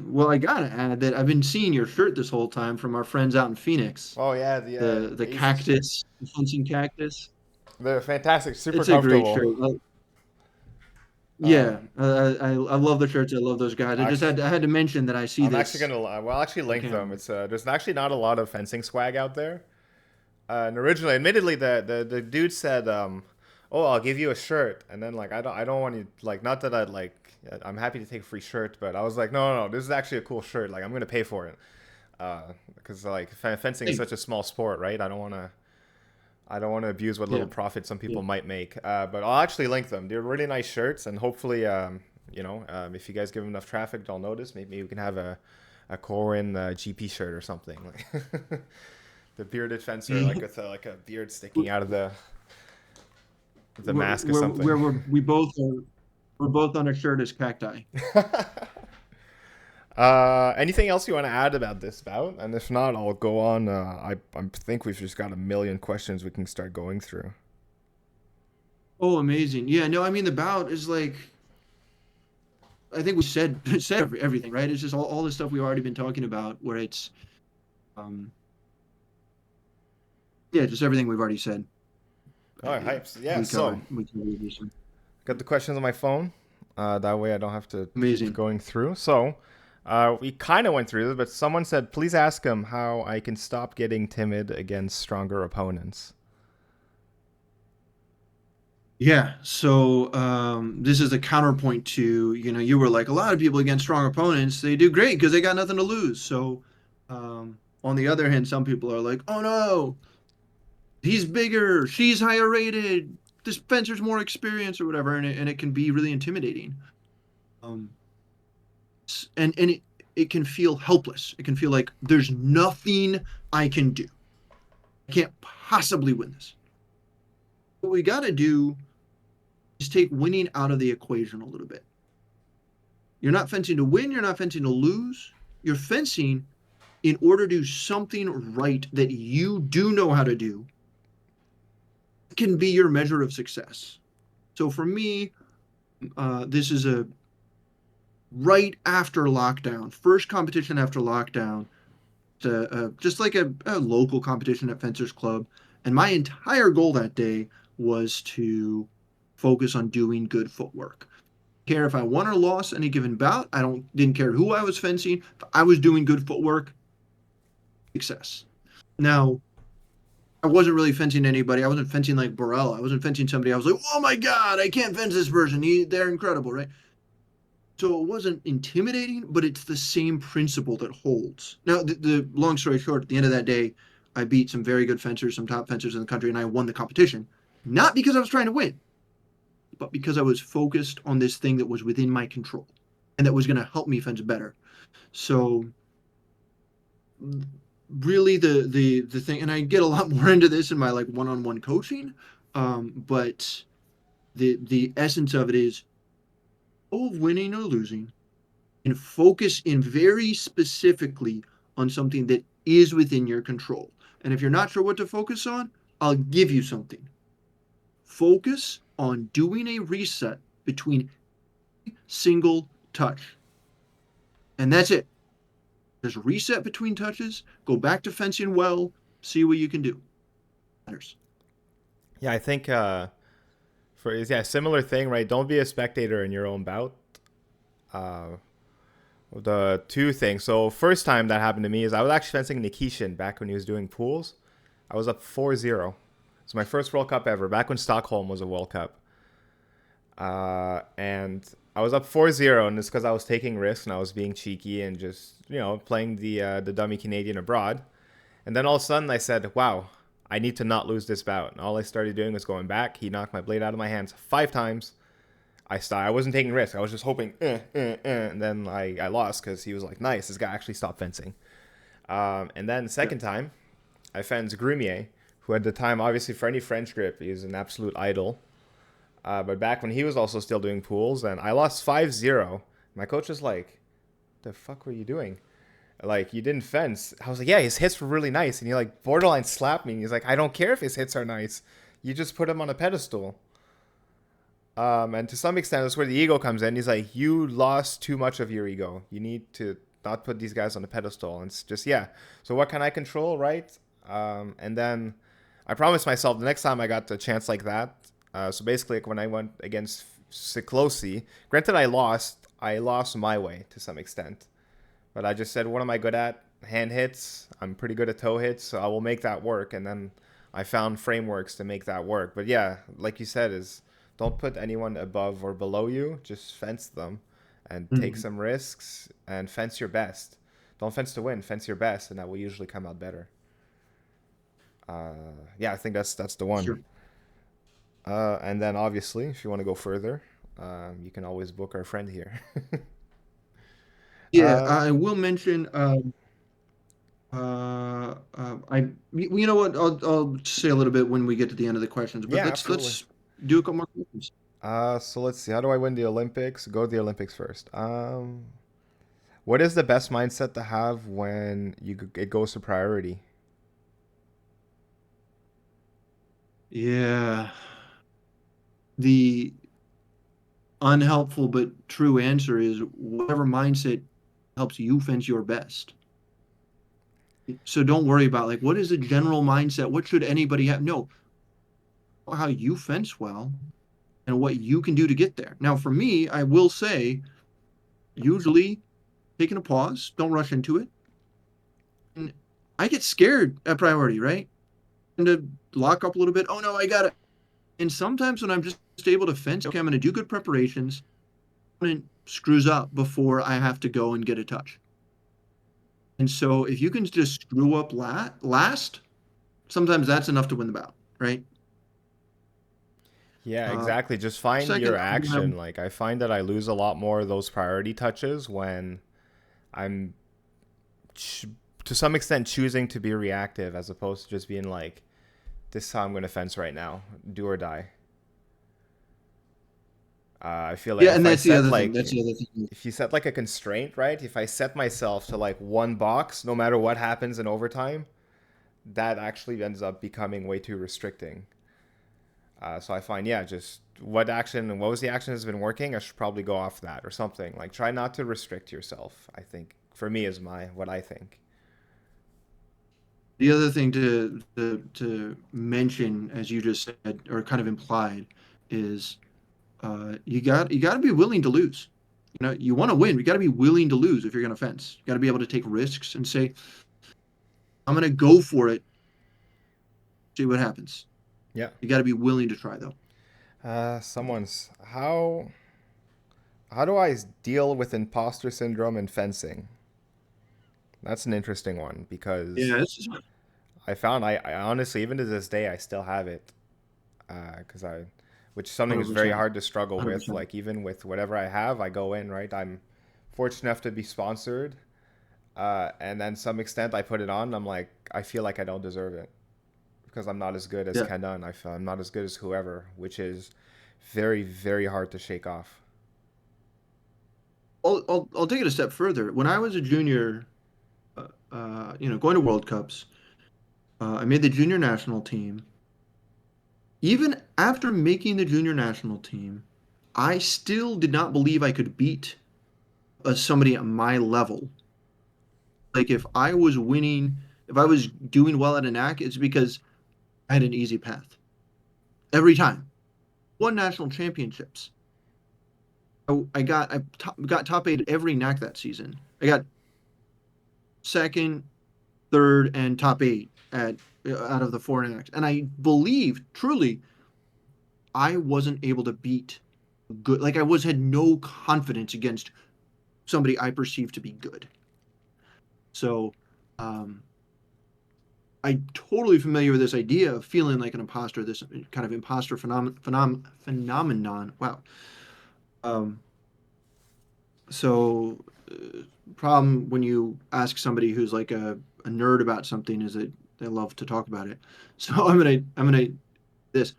well, I gotta add that I've been seeing your shirt this whole time from our friends out in Phoenix. Oh yeah, The Aces cactus, the fencing cactus. They're fantastic, super It's a great comfortable. shirt. Yeah, I love the shirts. I love those guys. I had to mention that I see I'm this. actually gonna well actually link them. It's there's actually not a lot of fencing swag out there. And originally, admittedly, the dude said, "Oh, I'll give you a shirt," and then I don't want to not that I'm happy to take a free shirt, but I was like, no, this is actually a cool shirt. I'm gonna pay for it, because fencing is such a small sport, right? I don't want to abuse what little profit some people might make. But I'll actually link them. They're really nice shirts, and hopefully, if you guys give them enough traffic, they'll notice. Maybe we can have a Corwin GP shirt or something. The bearded fencer, with a beard sticking out of the mask or something. We're both on a shirt as cacti. Anything else you want to add about this bout? And if not, I'll go on. I think we've just got a million questions we can start going through. Oh, amazing! Yeah, no, I mean the bout is I think we said everything, right? It's just all the stuff we've already been talking about, where it's, just everything we've already said. Oh, hypes! Yeah, we covered this one. Got the questions on my phone. That way I don't have to keep going through. So we kind of went through this, but someone said, please ask him how I can stop getting timid against stronger opponents. Yeah, so this is a counterpoint to, you were like, a lot of people against strong opponents, they do great because they got nothing to lose. So on the other hand, some people are like, oh no, he's bigger, she's higher rated, this fencer's more experienced or whatever, and it can be really intimidating. Um, and it can feel helpless. It can feel like there's nothing I can do. I can't possibly win this. What we got to do is take winning out of the equation a little bit. You're not fencing to win, you're not fencing to lose. You're fencing in order to do something right that you do know how to do. It can be your measure of success. So for me, this is a right after lockdown, first competition after lockdown, just like a local competition at Fencers Club. And my entire goal that day was to focus on doing good footwork. Care if I won or lost any given bout. Didn't care who I was fencing. If I was doing good footwork, success. Now, I wasn't really fencing anybody. I wasn't fencing like Burrell. I wasn't fencing somebody. I was like, oh my God, I can't fence this person. They're incredible, right? So it wasn't intimidating, but it's the same principle that holds. Now, the long story short, at the end of that day, I beat some very good fencers, some top fencers in the country, and I won the competition. Not because I was trying to win, but because I was focused on this thing that was within my control and that was going to help me fence better. So really the thing, and I get a lot more into this in my like one-on-one coaching, but the essence of it is of winning or losing and focus in very specifically on something that is within your control. And if you're not sure what to focus on, I'll give you something. Focus on doing a reset between single touch. And that's it. Just reset between touches, go back to fencing well, see what you can do. Matters. Yeah, I think similar thing, right? Don't be a spectator in your own bout. The two things. So first time that happened to me is I was actually fencing Nikishin back when he was doing pools. I was up 4-0. It's my first World Cup ever, back when Stockholm was a World Cup. And I was up 4-0, and it's because I was taking risks and I was being cheeky and just, playing the dummy Canadian abroad. And then all of a sudden I said, wow, I need to not lose this bout. And all I started doing was going back. He knocked my blade out of my hands 5 times. I wasn't taking risks. I was just hoping, and then I lost because he was like, nice, this guy actually stopped fencing. And then the second time, I fenced Grumier, who at the time, obviously for any French grip, is an absolute idol. But back when he was also still doing pools, and I lost 5-0. My coach was like, the fuck were you doing? Like, you didn't fence. I was like, yeah, his hits were really nice. And he like borderline slapped me. He's like, I don't care if his hits are nice. You just put him on a pedestal. And to some extent, that's where the ego comes in. He's like, you lost too much of your ego. You need to not put these guys on a pedestal. And it's just, yeah. So what can I control, right? And then I promised myself the next time I got a chance like that. So basically, like when I went against Siklosi, granted I lost my way to some extent. But I just said, what am I good at? Hand hits. I'm pretty good at toe hits, so I will make that work. And then I found frameworks to make that work. But yeah, like you said, is don't put anyone above or below you. Just fence them and take some risks and fence your best. Don't fence to win. Fence your best, and that will usually come out better. Yeah, I think that's the one. Sure. And then obviously, if you want to go further, you can always book our friend here. Yeah, I will mention. You know what? I'll say a little bit when we get to the end of the questions. But Yeah, let's absolutely. do a couple more questions. So let's see. How do I win the Olympics? Go to the Olympics first. What is the best mindset to have when it goes to priority? Yeah, the unhelpful but true answer is whatever mindset helps you fence your best. So don't worry about like what is the general mindset? What should anybody have? No, how you fence well and what you can do to get there. Now, for me, I will say, usually taking a pause, don't rush into it. And I get scared at priority, right? And to lock up a little bit. Oh no, I got it. And sometimes when I'm just able to fence, okay, I'm going to do good preparations, opponent screws up before I have to go and get a touch. And so if you can just screw up last, sometimes that's enough to win the bout, right? Yeah, Uh, exactly. Just find second, your action. Like I find that I lose a lot more of those priority touches when I'm ch- to some extent choosing to be reactive as opposed to just being like, this is how I'm going to fence right now, do or die. I feel like yeah, and if I that's the set other thing. That's like, the other thing. if you set like a constraint, right? If I set myself to like one box, no matter what happens in overtime, that actually ends up becoming way too restricting. So I find, yeah, just what action, what was the action that's been working? I should probably go off that or something. Like try not to restrict yourself. I think for me is what I think. The other thing to mention, as you just said, or kind of implied, is you got to be willing to lose. You know, you want to win. You got to be willing to lose if you're going to fence. You got to be able to take risks and say, I'm going to go for it. See what happens. Yeah. You got to be willing to try though. Someone's how do I deal with imposter syndrome in fencing? That's an interesting one because Yeah, it's I found I honestly even to this day I still have it because I which is something that's very 100%. hard to struggle with. 100%. Like even with whatever I have, I go in right. I'm fortunate enough to be sponsored, and then some extent I put it on. I'm like I feel like I don't deserve it because I'm not as good as Yeah. Kenan. I feel I'm not as good as whoever, which is very hard to shake off. I'll take it a step further. When I was a junior, going to World Cups, I made the junior national team. Even after making the junior national team, I still did not believe I could beat somebody at my level. Like if I was winning, if I was doing well at a knack, it's because I had an easy path every time. Won national championships. I got top eight at every knack that season. I got second, third, and top eight at out of the four knacks, and I believe truly I wasn't able to beat good. Like I was had no confidence against somebody I perceived to be good. So um, I'm totally familiar with this idea of feeling like an imposter, this kind of imposter phenomenon. Wow. Um, so, problem when you ask somebody who's like a nerd about something is that they love to talk about it. So I'm gonna this.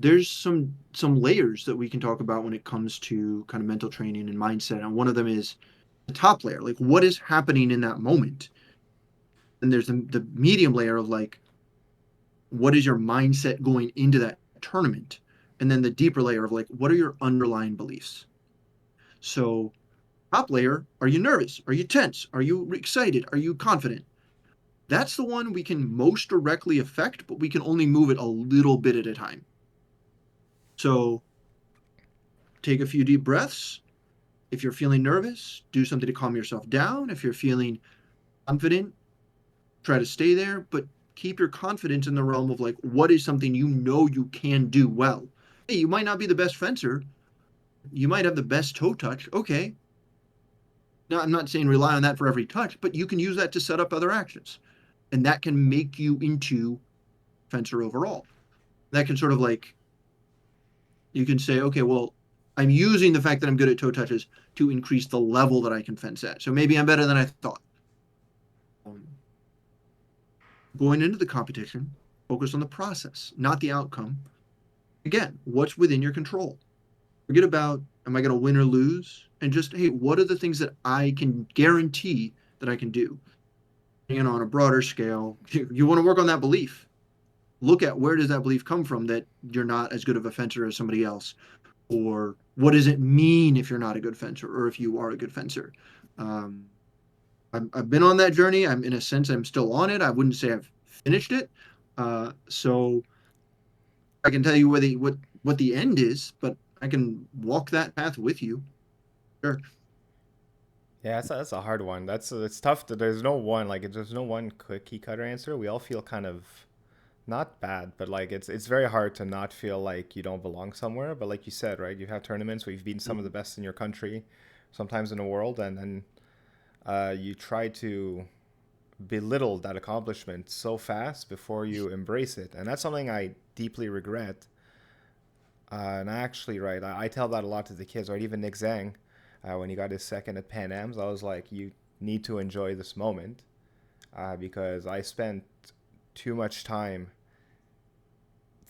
There's some layers that we can talk about when it comes to kind of mental training and mindset, and one of them is the top layer, like what is happening in that moment. And there's the medium layer of like what is your mindset going into that tournament, and then the deeper layer of like what are your underlying beliefs. So top layer, are you nervous, are you tense, are you excited, are you confident? That's the one we can most directly affect, but we can only move it a little bit at a time. So take a few deep breaths. If you're feeling nervous, do something to calm yourself down. If you're feeling confident, try to stay there, but keep your confidence in the realm of like what is something you know you can do well. Hey, you might not be the best fencer, you might have the best toe touch. Okay. Now I'm not saying rely on that for every touch, but you can use that to set up other actions. And that can make you into fencer overall. That can sort of like you can say, okay, well, I'm using the fact that I'm good at toe touches to increase the level that I can fence at. So maybe I'm better than I thought. Um, Going into the competition, focus on the process, not the outcome. Again, what's within your control? Forget about, am I going to win or lose? And just, hey, what are the things that I can guarantee that I can do? You know, on a broader scale, you want to work on that belief. Look at where does that belief come from that you're not as good of a fencer as somebody else? Or what does it mean if you're not a good fencer or if you are a good fencer? Um, I've been on that journey. I'm in a sense, I'm still on it. I wouldn't say I've finished it. So I can tell you what the end is, but I can walk that path with you. Sure. Yeah, that's a hard one. It's tough. There's no one like there's no one quick key cutter answer. We all feel kind of not bad, but like it's very hard to not feel like you don't belong somewhere. But like you said, right, you have tournaments where you've beaten some of the best in your country, sometimes in the world, and then you try to belittle that accomplishment so fast before you embrace it, and that's something I deeply regret. And I actually, right, I tell that a lot to the kids, right? Even Nick Zhang, when he got his second at Pan Am's, I was like, you need to enjoy this moment because I spent too much time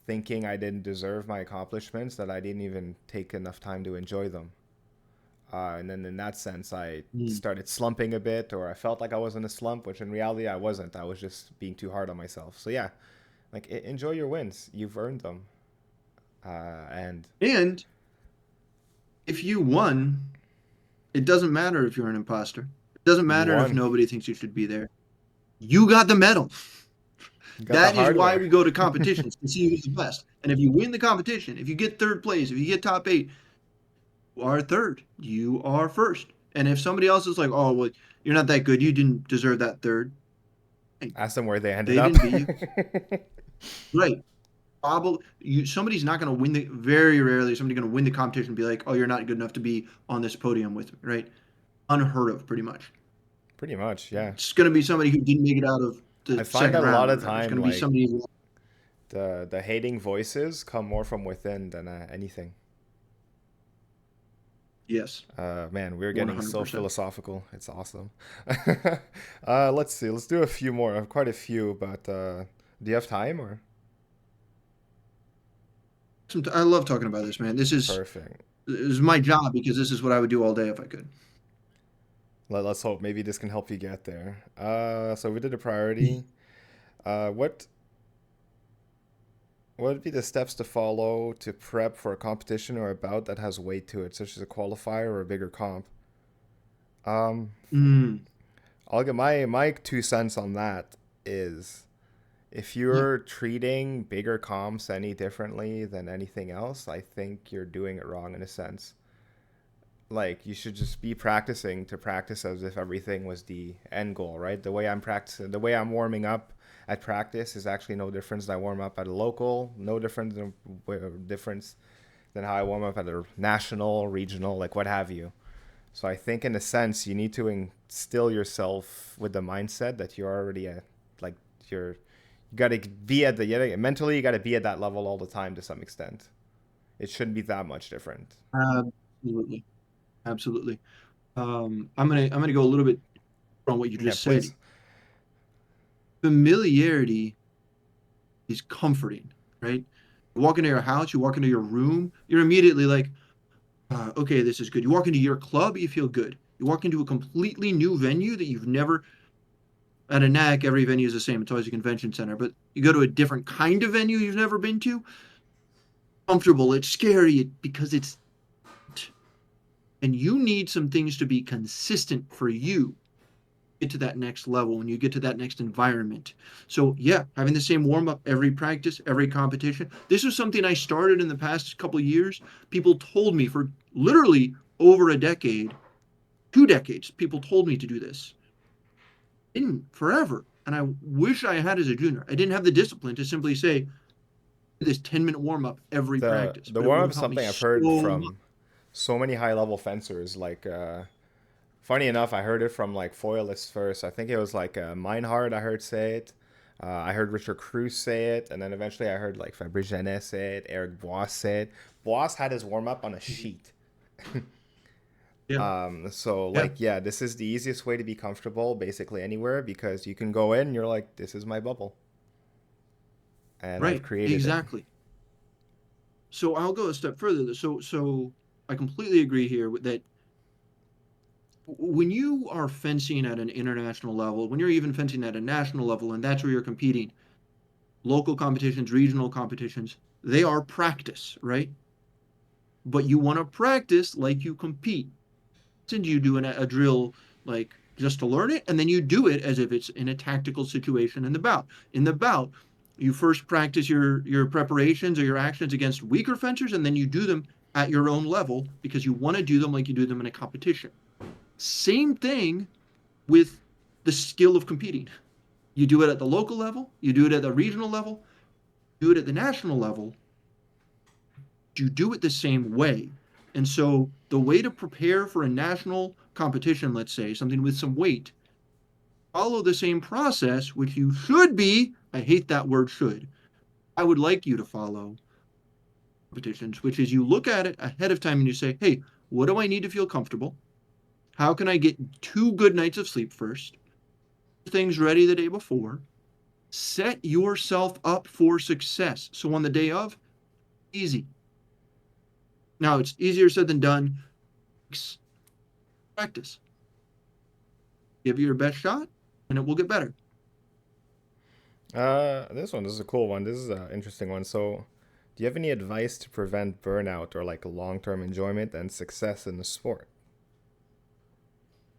thinking I didn't deserve my accomplishments that I didn't even take enough time to enjoy them. And then in that sense, I Mm. started slumping a bit, or I felt like I was in a slump, which in reality I wasn't. I was just being too hard on myself. So yeah, like enjoy your wins. You've earned them. And And if you won, it doesn't matter if you're an imposter. It doesn't you matter if won. nobody thinks you should be there. You got the medal. You got the That is why hardware. we go to competitions to see who's the best. And if you win the competition, if you get third place, if you get top 8, you are third. You are first. And if somebody else is like, oh, well, you're not that good, you didn't deserve that third, hey, Ask them where they ended they up. didn't beat you. Right. Probably somebody's not going to win the very rarely somebody going to win the competition and be like, oh, you're not good enough to be on this podium with me, right? Unheard of, pretty much. Pretty much, yeah. It's going to be somebody who didn't make it out of I the find second that a lot round or of whatever. It's time, going to be like somebody who, the hating voices come more from within than anything. yes, Man, we're getting so 100%. philosophical. It's awesome. Let's see. Let's do a few more. I have quite a few, but do you have time or? I love talking about this, man. Perfect. This is my job because this is what I would do all day if I could. Let's hope maybe this can help you get there. So we did a priority. What would be the steps to follow to prep for a competition or a bout that has weight to it, such as a qualifier or a bigger comp? Um, Mm, I'll get my 2 cents on that is if yeah, you're treating bigger comps any differently than anything else, I think you're doing it wrong in a sense. Like you should just be practicing to practice as if everything was the end goal, right? The way I'm practicing, the way I'm warming up at practice is actually no difference than I warm up at a local, no difference than how I warm up at a national, regional, like what have you. So I think in a sense you need to instill yourself with the mindset that you're already at, like you're you got to be at the mentally you got to be at that level all the time to some extent. It shouldn't be that much different. absolutely, absolutely. I'm gonna go a little bit from what you Yeah, just said. please. Familiarity is comforting, right? You walk into your house, you walk into your room, you're immediately like, okay, this is good. You walk into your club, you feel good. You walk into a completely new venue that you've never, at a NAC, every venue is the same. It's always a convention center. But you go to a different kind of venue you've never been to, comfortable, it's scary because it's, and you need some things to be consistent for you get to that next level, when you get to that next environment. So yeah, having the same warm up every practice, every competition. This was something I started in the past couple of years. People told me for literally over a decade, 2 decades, people told me to do this. Didn't forever. And I wish I had as a junior. I didn't have the discipline to simply say this 10-minute warm up every practice, The but it warm would up have is helped me something I've heard so much. from so many high level fencers. Like, funny enough, I heard it from like foilists first. I think it was like Meinhard. I heard say it. I heard Richard Cruz say it, and then eventually I heard like Fabrice Genet say it. Eric Bois say it. Bois had his warm up on a sheet. Yeah, So yeah, like, yeah, this is the easiest way to be comfortable basically anywhere because you can go in. You're like, this is my bubble, and I've right, created it. exactly. So I'll go a step further. So I completely agree here with that. When you are fencing at an international level, when you're even fencing at a national level, and that's where you're competing, local competitions, regional competitions, they are practice, right? But you want to practice like you compete. And you do a drill like just to learn it, and then you do it as if it's in a tactical situation in the bout. In the bout, you first practice your preparations or your actions against weaker fencers, and then you do them at your own level because you want to do them like you do them in a competition. Same thing with the skill of competing. You do it at the local level, you do it at the regional level. Do it at the national level, you do it the same way. And so the way to prepare for a national competition, let's say, something with some weight, follow the same process, which you should be, I hate that word should, I would like you to follow competitions, which is you look at it ahead of time and you say, hey, what do I need to feel comfortable? How can I get 2 good nights of sleep first? Things ready the day before. Set yourself up for success. So on the day of, easy. Now, it's easier said than done. Practice. Give it your best shot, and it will get better. This is a cool one. This is an interesting one. So, do you have any advice to prevent burnout or like long-term enjoyment and success in the sport?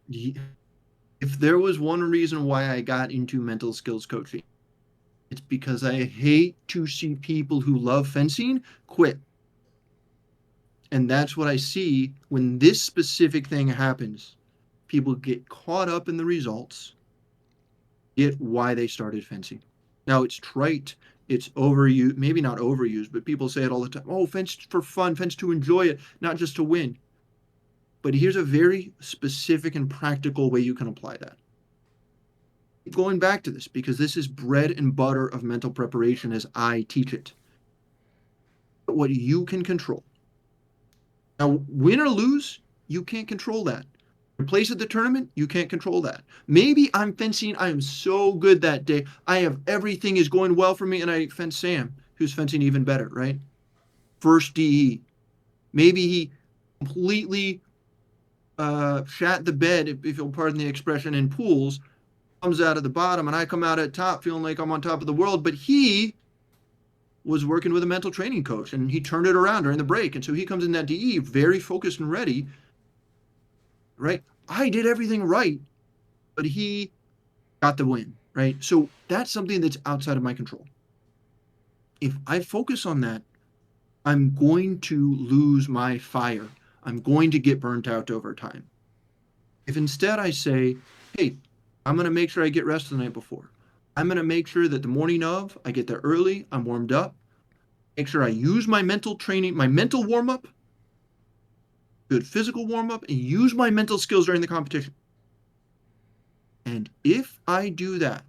If there was one reason why I got into mental skills coaching, it's because I hate to see people who love fencing quit. And that's what I see when this specific thing happens. People get caught up in the results, get why they started fencing. Now, it's trite, it's overused, maybe not overused, but people say it all the time. Oh, fence for fun, fence to enjoy it, not just to win. But here's a very specific and practical way you can apply that. Keep going back to this because this is bread and butter of mental preparation as I teach it. What you can control. Now, win or lose, you can't control that. Your place at the tournament, you can't control that. Maybe I'm fencing, I am so good that day. Everything is going well for me, and I fence Sam, who's fencing even better, right? First DE. Maybe he completely shat the bed, if you'll pardon the expression, in pools, comes out at the bottom, and I come out at top feeling like I'm on top of the world, but he was working with a mental training coach, and he turned it around during the break. And so he comes in that DE very focused and ready, right? I did everything right, but he got the win, right? So that's something that's outside of my control. If I focus on that, I'm going to lose my fire. I'm going to get burnt out over time. If instead I say, hey, I'm going to make sure I get rest the night before. I'm going to make sure that the morning of, I get there early, I'm warmed up, make sure I use my mental training, my mental warm-up, good physical warm-up, and use my mental skills during the competition. And if I do that,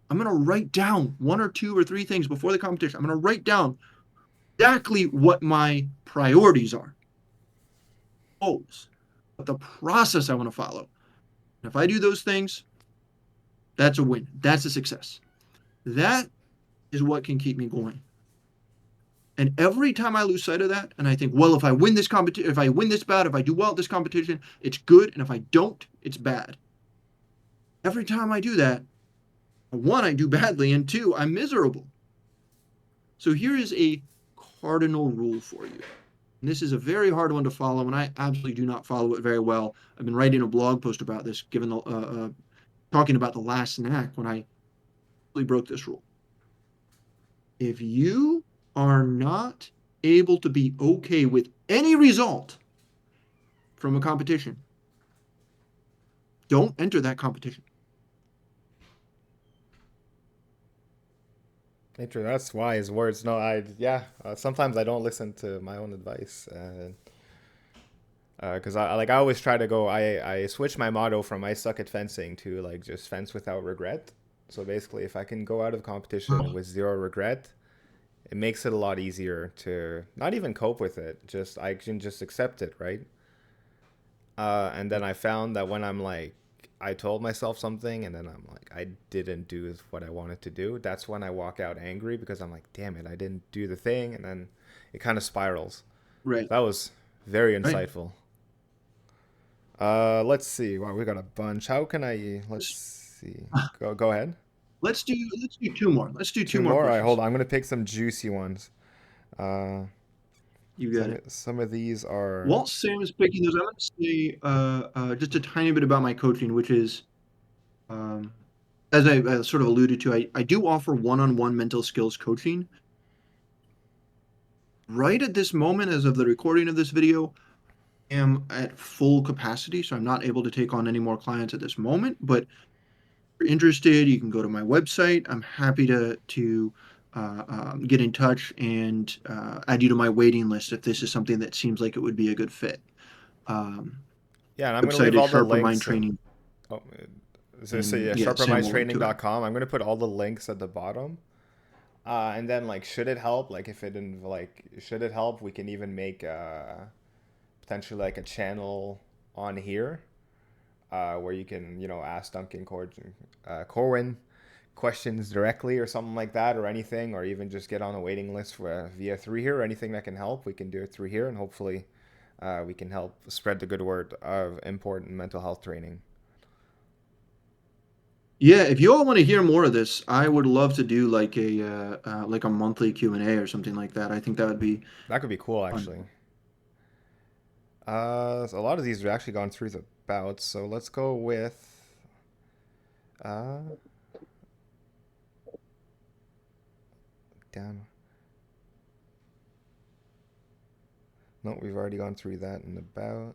I'm going to write down 1 or 2 or 3 things before the competition. I'm going to write down exactly what my priorities are, goals, what the process I want to follow. And if I do those things, that's a win. That's a success. That is what can keep me going. And every time I lose sight of that, and I think, well, if I win this competition, if I win this bout, if I do well at this competition, it's good. And if I don't, it's bad. Every time I do that, 1, I do badly, and 2, I'm miserable. So here is a cardinal rule for you. And this is a very hard one to follow, and I absolutely do not follow it very well. I've been writing a blog post about this, talking about the last knack when I really broke this rule. If you are not able to be okay with any result from a competition, don't enter that competition. That's wise words. No, sometimes I don't listen to my own advice, and because I always try to go. I switch my motto from I suck at fencing to like just fence without regret. So basically, if I can go out of competition with 0 regret, it makes it a lot easier to not even cope with it. Just I can just accept it, right? And then I found that when I'm like, I told myself something and then I'm like, I didn't do what I wanted to do. That's when I walk out angry because I'm like, damn it, I didn't do the thing. And then it kind of spirals. Right. That was very Right. insightful. Let's see. Wow, we got a bunch. Let's see. Go ahead. Let's do 2 more. Let's do 2 more All right, questions. hold on. I'm going to pick some juicy ones. You got it. Some of these are... While Sam is picking those, I'm going to say just a tiny bit about my coaching, which is, as I sort of alluded to, I do offer one-on-one mental skills coaching. Right at this moment, as of the recording of this video, I am at full capacity, so I'm not able to take on any more clients at this moment. But if you're interested, you can go to my website. I'm happy to get in touch and add you to my waiting list if this is something that seems like it would be a good fit. Yeah, and I'm going to Website leave is all the Sharper Mind links. Training. Oh, so And yeah, yeah, Sam will link to it. sharpermindstraining.com. I'm going to put all the links at the bottom. And then like, should it help? Like, if it didn't, like, should it help? We can even make potentially like a channel on here where you can, ask Duncan Corwin questions directly or something like that, or anything, or even just get on a waiting list for via through here, or anything that can help. We can do it through here, and hopefully we can help spread the good word of important mental health training. Yeah, if you all want to hear more of this, I would love to do like a monthly Q&A or something like that. I think that would be That could be cool, fun. actually. So a lot of these have actually gone through the bouts, so let's go with uh down. No, we've already gone through that in the bout.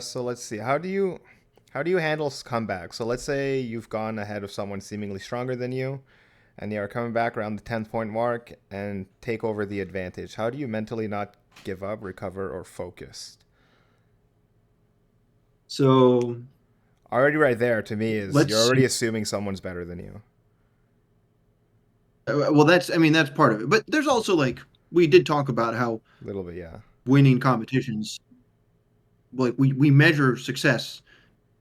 So let's see. How do you handle comebacks? So let's say you've gone ahead of someone seemingly stronger than you, and they are coming back around the 10th point mark and take over the advantage. How do you mentally not give up, recover, or focus? So Already right there to me is let's you're already see. assuming someone's better than you. Well, that's part of it. But there's also like we did talk about how A little bit, yeah. winning competitions, like we measure success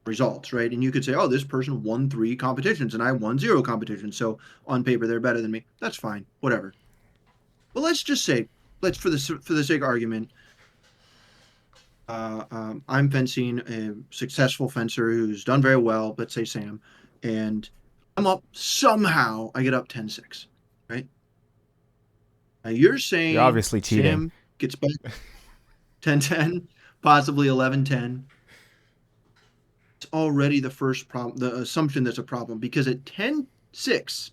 results, right? And you could say, oh, this person won 3 competitions and I won 0 competitions. So on paper, they're better than me. That's fine, whatever. But let's just say, for the sake of argument, I'm fencing a successful fencer who's done very well. Let's say Sam, and I'm up somehow. I get up 10-6, right? Now you're You're saying obviously cheating. Sam gets back 10-10, possibly 11-10. It's already the first problem, the assumption that's a problem, because at 10-6,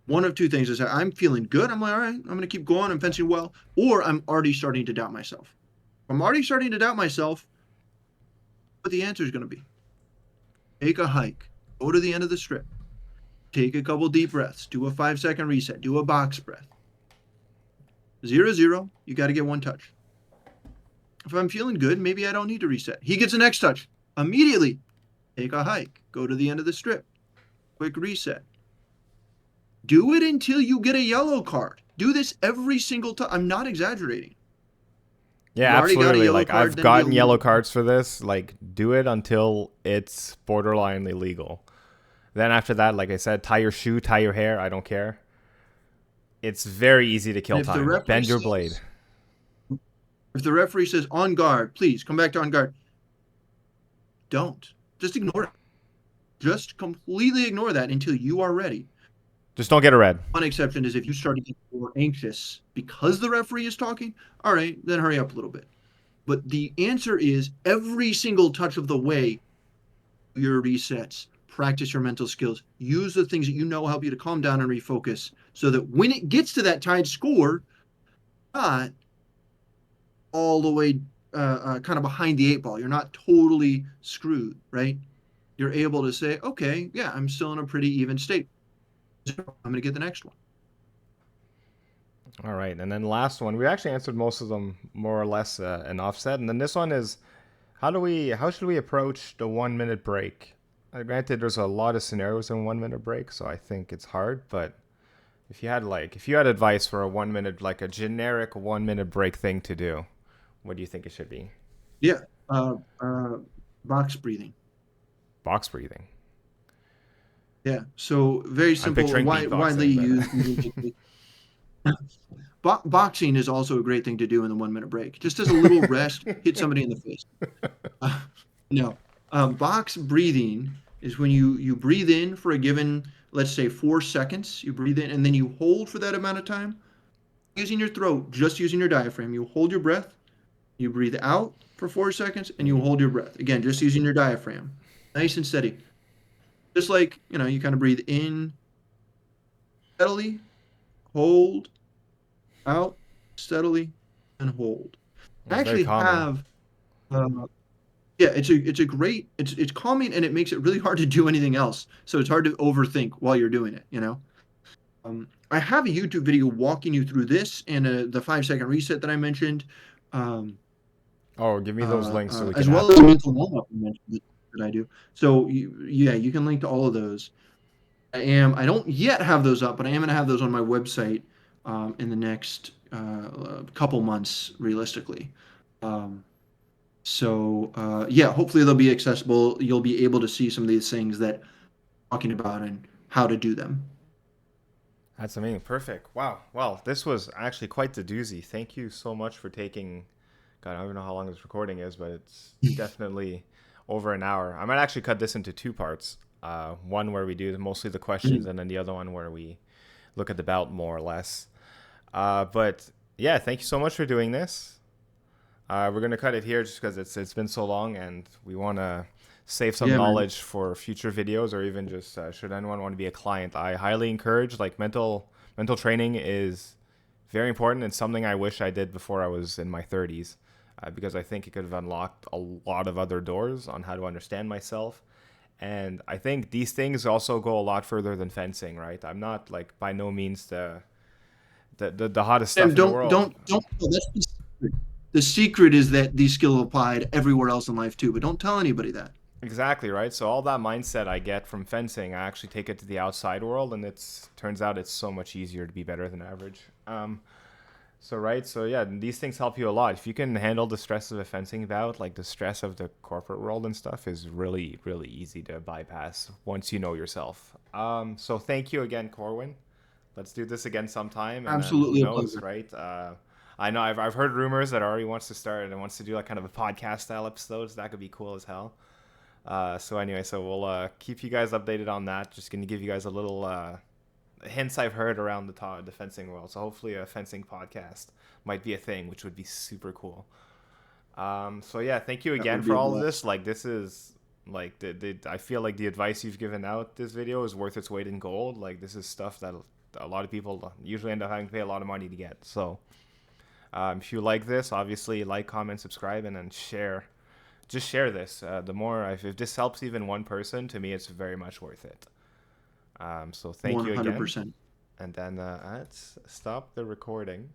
one of two things is that I'm feeling good. I'm like, all right, I'm going to keep going. I'm fencing well. Or I'm already starting to doubt myself. If I'm already starting to doubt myself, what the answer is going to be. Take a hike. Go to the end of the strip. Take a couple deep breaths. Do a 5-second reset. Do a box breath. 0-0. You got to get 1 touch. If I'm feeling good, maybe I don't need to reset. He gets the next touch. Immediately, take a hike. Go to the end of the strip. Quick reset. Do it until you get a yellow card. Do this every single time. I'm not exaggerating. Yeah, You already got a absolutely. yellow Like, card, I've then be a gotten yellow little. cards for this. Like, do it until it's borderline illegal. Then after that, like I said, tie your shoe, tie your hair. I don't care. It's very easy to kill And time. Bend your blade. if the referee says on guard, please come back to on guard. Don't. Just ignore it. Just completely ignore that until you are ready. Just don't get a red. One exception is if you start to get more anxious because the referee is talking. All right, then hurry up a little bit. But the answer is every single touch of the way, your resets, practice your mental skills, use the things that you know help you to calm down and refocus so that when it gets to that tied score, not all the way kind of behind the 8 ball. You're not totally screwed, right? You're able to say, okay, yeah, I'm still in a pretty even state. I'm going to get the next one. All right, and then the last one, we actually answered most of them more or less an offset, and then this one is how should we approach the 1 minute break? Granted, there's a lot of scenarios in 1 minute break, so I think it's hard. But if you had advice for a 1 minute, like a generic 1 minute break thing to do, what do you think it should be? Yeah. Box breathing. Box breathing. Yeah. So very I'm simple. picturing Widely beatboxing, used. Boxing is also a great thing to do in the 1 minute break. Just as a little rest, hit somebody in the face. No. Box breathing is when you breathe in for a given, let's say 4 seconds. You breathe in and then you hold for that amount of time. Using your throat, just using your diaphragm. You hold your breath. You breathe out for 4 seconds and you Mhm. hold your breath. Again, just using your diaphragm. Nice and steady. Just like, you kind of breathe in steadily, hold, out steadily, and hold. I It's very actually calming. have Yeah, it's a great, it's calming, and it makes it really hard to do anything else. So it's hard to overthink while you're doing it, you know? I have a YouTube video walking you through this and the 5 second reset that I mentioned, um, Oh, give me those links so we can as add well as them. the mental warm up I mentioned that I do. So yeah, you can link to all of those. I don't yet have those up, but I am going to have those on my website in the next couple months, realistically. Um, yeah, hopefully they'll be accessible. You'll be able to see some of these things that I'm talking about and how to do them. That's amazing. Perfect. Wow. Well, this was actually quite the doozy. Thank you so much for taking. God, I don't even know how long this recording is, but it's definitely over an hour. I might actually cut this into two parts. One where we do mostly the questions, and then the other one where we look at the bout more or less. But yeah, thank you so much for doing this. We're gonna cut it here just because it's been so long, and we want to save some Yeah, man. knowledge for future videos, or even just should anyone want to be a client. I highly encourage, like, mental training is very important, and something I wish I did before I was in my 30s, because I think it could have unlocked a lot of other doors on how to understand myself. And I think these things also go a lot further than fencing, right? I'm not, like, by no means the hottest stuff And in the world. don't. That's the secret. The secret is that these skills applied everywhere else in life too, but don't tell anybody that. Exactly, right? So all that mindset I get from fencing, I actually take it to the outside world, and it's turns out it's so much easier to be better than average. So right, so yeah, these things help you a lot. If you can handle the stress of a fencing bout, like the stress of the corporate world and stuff, is really really easy to bypass once you know yourself. So thank you again, Corwin. Let's do this again sometime, and then who Absolutely a knows, pleasure. right? I know I've heard rumors that Ari wants to start and wants to do like kind of a podcast style episodes. That could be cool as hell. So anyway, so we'll keep you guys updated on that. Just gonna give you guys a little hints I've heard around the fencing world. So hopefully a fencing podcast might be a thing, which would be super cool. So yeah, thank you That again would be for a all of this. blast. Like this is like I feel like the advice you've given out this video is worth its weight in gold. Like this is stuff that a lot of people usually end up having to pay a lot of money to get. So if you like this, obviously like, comment, subscribe, and then share. Just share this. The more, if this helps even one person, to me, it's very much worth it. So thank you again. 100%. And then let's stop the recording.